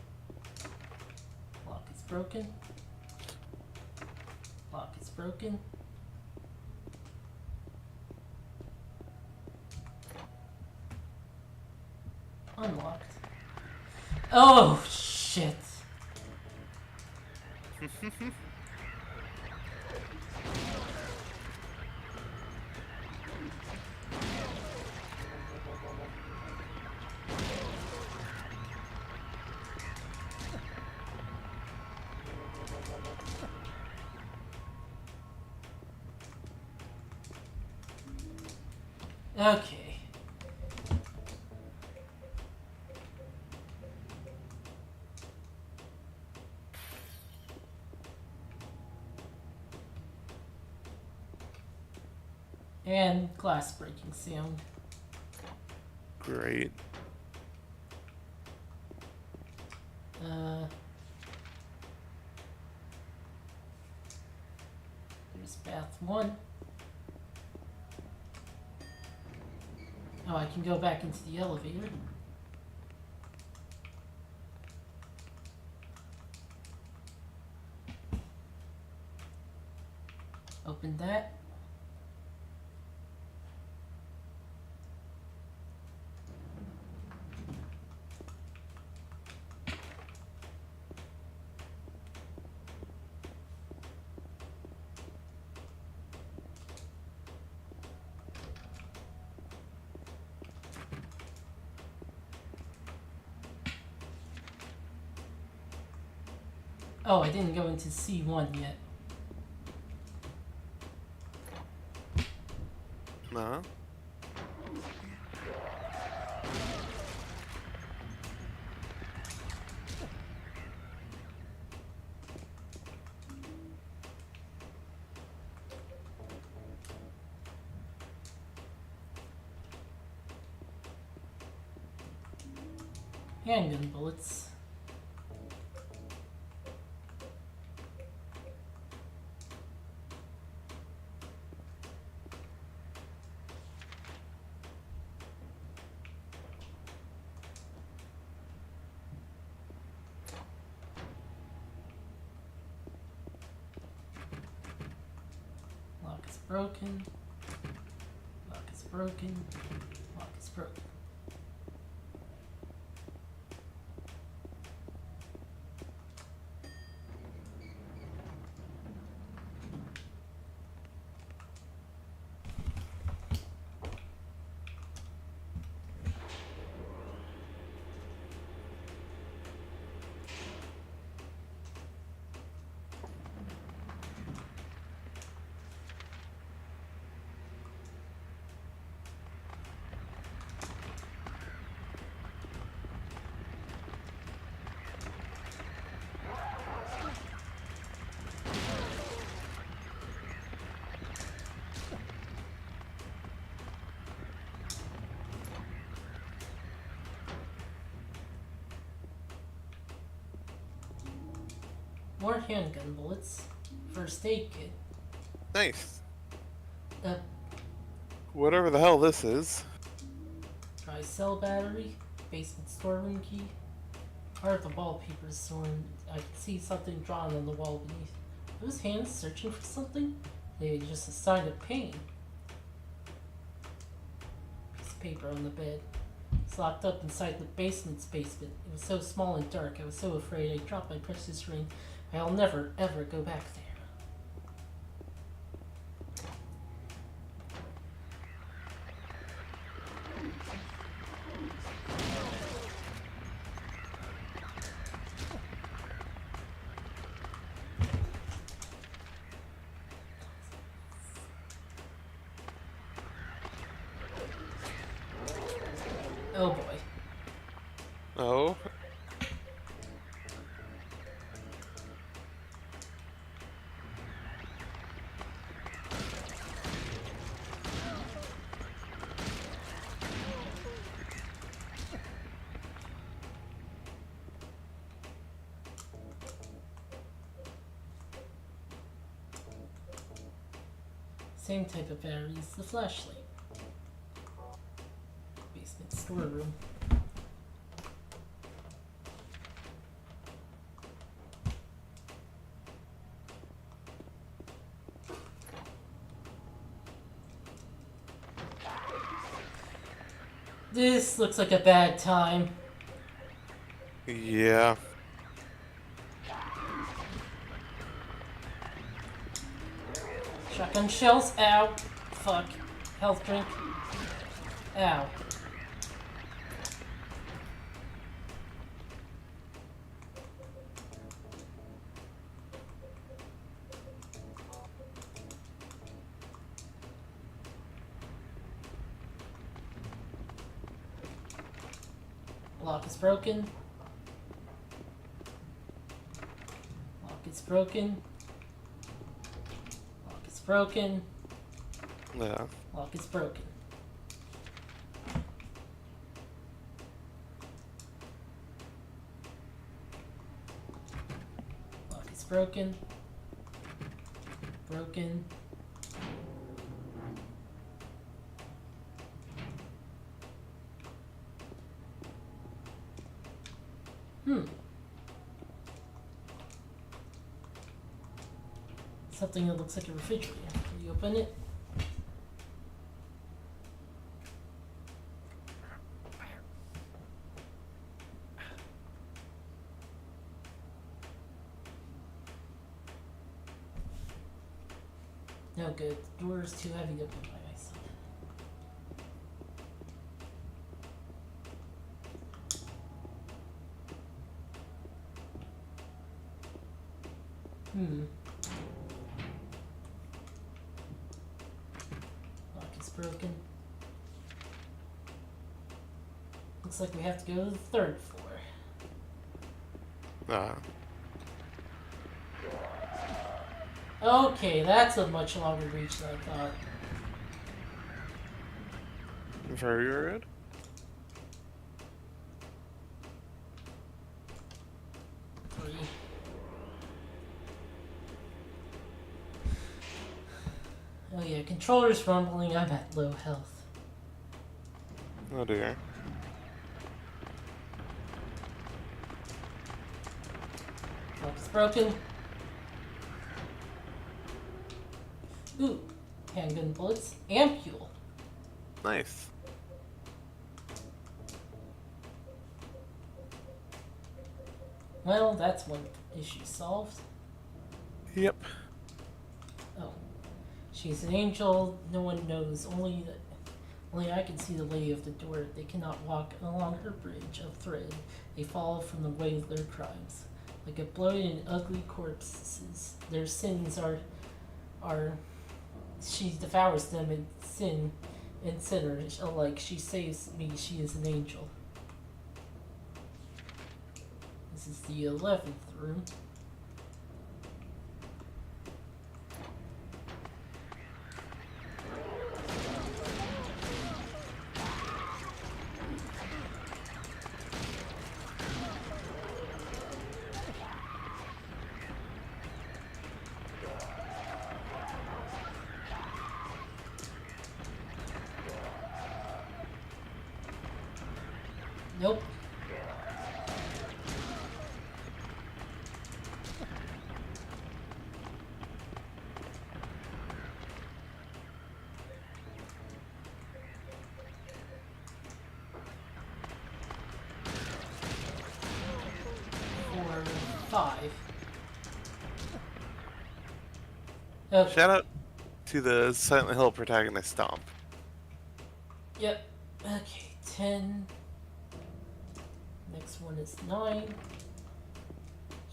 Lock is broken. Lock is broken. Unlocked. Oh, shit. Okay. And glass breaking sound. Great. There's bath 1. Oh, I can go back into the elevator. Open that. Oh, I didn't go into C1 yet. No. Handgun bullets. Lock is broken. Lock is broken. Lock is broken. More handgun bullets. First aid kit. Nice. A Whatever the hell this is. dry cell battery. Basement storeroom key. Part of the wallpaper is torn. I can see something drawn on the wall beneath. Are those hands searching for something? Maybe just a sign of pain. Piece of paper on the bed. It's locked up inside the basement's basement. It was so small and dark. I was so afraid I dropped my precious ring. I'll never, ever go back there. Oh boy. Oh. Same type of battery as the flashlight. Basement storeroom. This looks like a bad time. Yeah. Shotgun shells. Ow. Fuck. Health drink. Ow. Lock is broken. Lock is broken. Lock is broken. Yeah. Lock is broken. Lock is broken. Broken. something that looks like a refrigerator. Can you open it? No good. The door is too heavy to open by myself. Lock is broken. Looks like we have to go to the third floor. Okay, that's a much longer reach than I thought. Very rude. Three. Oh yeah, controller's rumbling. I'm at low health. Oh dear. Lock is broken. Ooh, handgun bullets and fuel. Nice. Well, that's one issue solved. Yep. Oh, she's an angel. No one knows. Only I can see the way of the door. They cannot walk along her bridge of thread. They fall from the way of their crimes, like a bloated and ugly corpses. Their sins are. She devours them in sin and sinners alike. She saves me. She is an angel. This is the 11th room. Nope. Four, five. Okay. Shout out to the Silent Hill protagonist Stomp. Yep. Okay, 10. Next one is 9.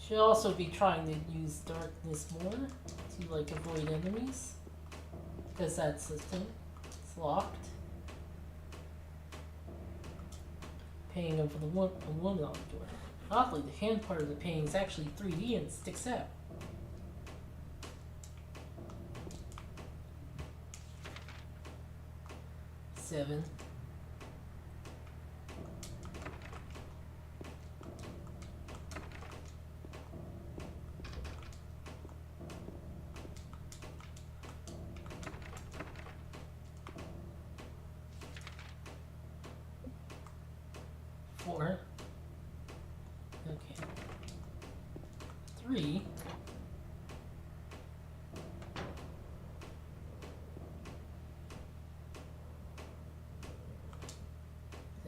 Should also be trying to use darkness more to like avoid enemies. Because that's the thing. It's locked. Painting over the woman on the door. Oddly, the hand part of the painting is actually 3D and sticks out. Seven. Four. Okay. 3.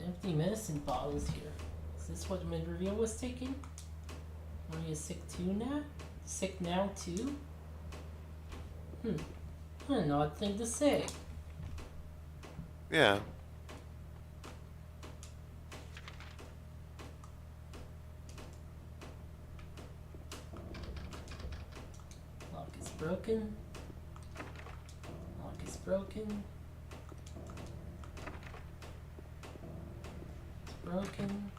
Empty medicine bottles here. Is this what Maria was taking? Maria's sick too now? Sick now too? An odd thing to say. Yeah. Lock is broken. Lock is broken. It's broken.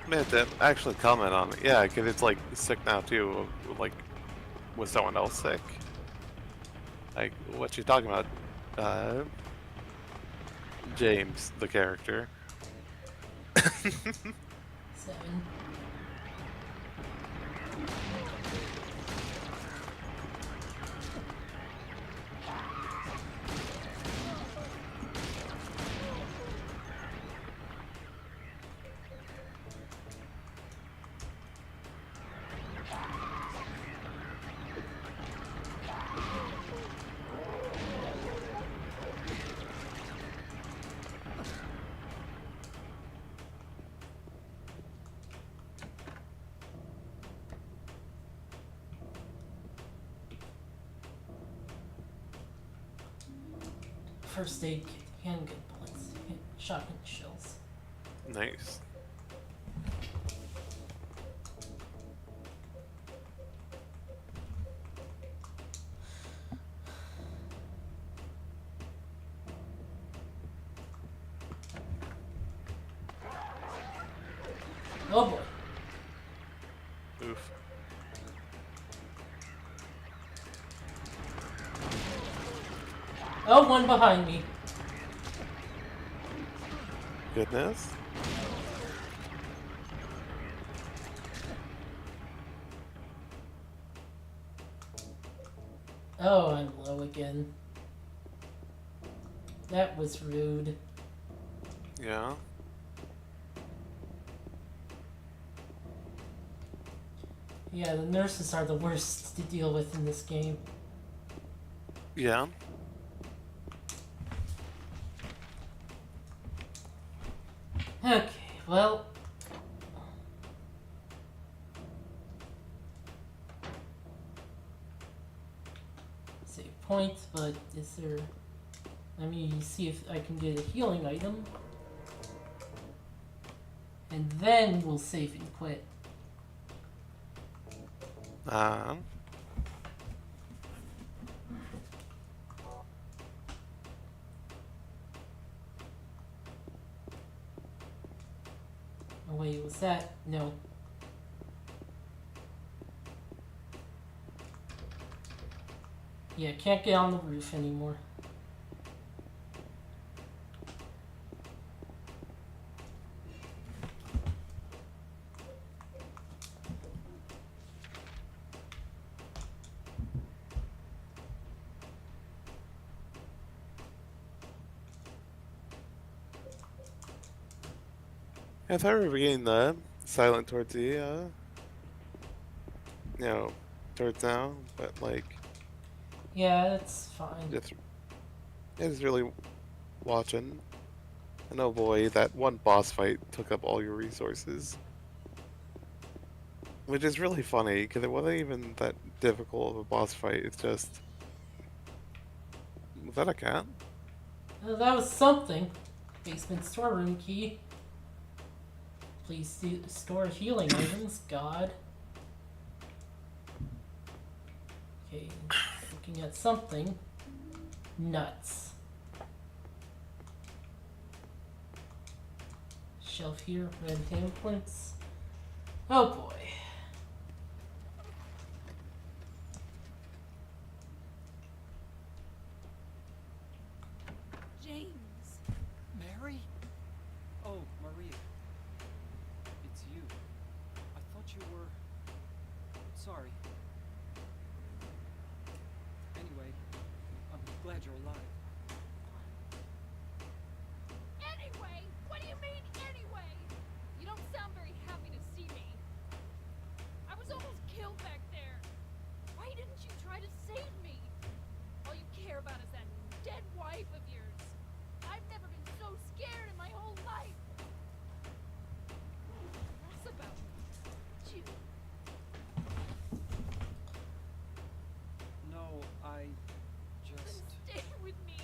Man, to actually comment on it. Yeah, because it's like sick now too. Like, was someone else sick? Like, what you talking about? James, the character. 7. First aid kit, handgun bullets, shotgun shells. Nice. Oh boy. Oof. Oh, one behind me. Goodness. Oh, I'm low again. That was rude. Yeah. Yeah, the nurses are the worst to deal with in this game. Yeah. Okay, well. Save points, but is there. Let me see if I can get a healing item. And then we'll save and quit. Oh, wait, was that? No. Yeah, can't get on the roof anymore. I thought we were getting the silent towards the, towards now, but like, Yeah, that's fine. it's really watching. And oh boy, that one boss fight took up all your resources. Which is really funny, because it wasn't even that difficult of a boss fight, it's just... Was that a cat? That was something. Basement storeroom key. Please store healing items, God. Okay, looking at something. Nuts. Shelf here, red handprints. Oh boy. James. Mary? Oh, Maria. It's you. I thought you were... Sorry. Anyway, I'm glad you're alive. Anyway? What do you mean, anyway? You don't sound very happy to see me. I was almost killed back there. Why didn't you try to save me? All you care about is that dead wife of yours. I've never been so scared in my whole life. That's about you. No, I Then just... stay with me.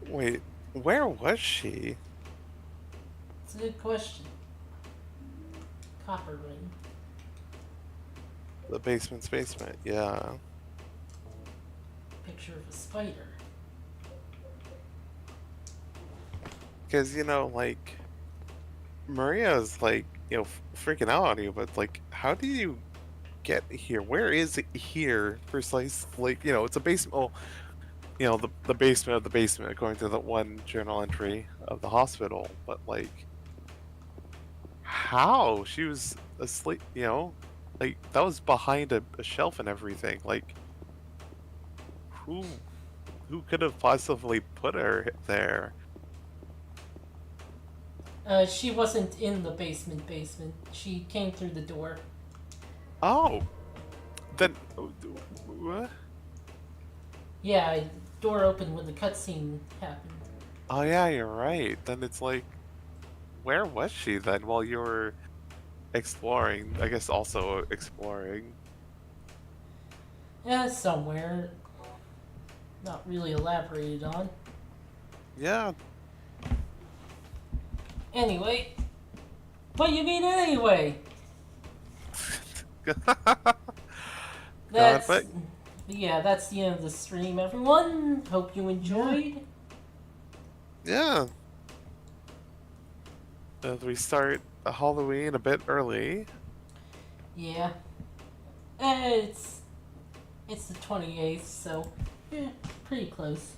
Wait, where was she? It's a good question. Copper ring. The basement's basement, yeah. Picture of a spider. Because, you know, like, Maria's, like, you know, freaking out on you, but, like, how do you get here? Where is it here? Precise, like, you know, it's a basement. Well, you know, the basement of the basement, according to the one journal entry of the hospital. But, like, how? She was asleep, you know? Like, that was behind a shelf and everything. Like, who could have possibly put her there? She wasn't in the basement. She came through the door. Oh, then what? Yeah, door opened when the cutscene happened. Oh yeah, you're right. Then it's like, where was she then while you were exploring? I guess also exploring. Yeah, somewhere. Not really elaborated on. Yeah. Anyway. What you mean anyway? That's but- yeah, that's the end of the stream, everyone. Hope you enjoyed. Yeah. We start Halloween a bit early. Yeah. It's the 28th, so pretty close.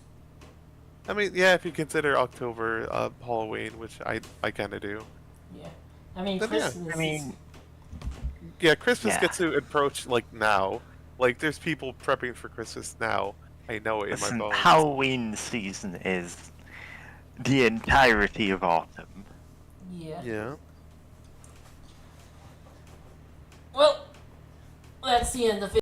I mean, yeah, if you consider October Halloween, which I kind of do. Yeah. I mean, But yeah, Christmas. I mean, Yeah, Christmas Yeah. gets to approach like now. Like, there's people prepping for Christmas now. I know it in my listen, bones. Halloween season is the entirety of autumn. Yeah. Yeah. Well, that's the end of it.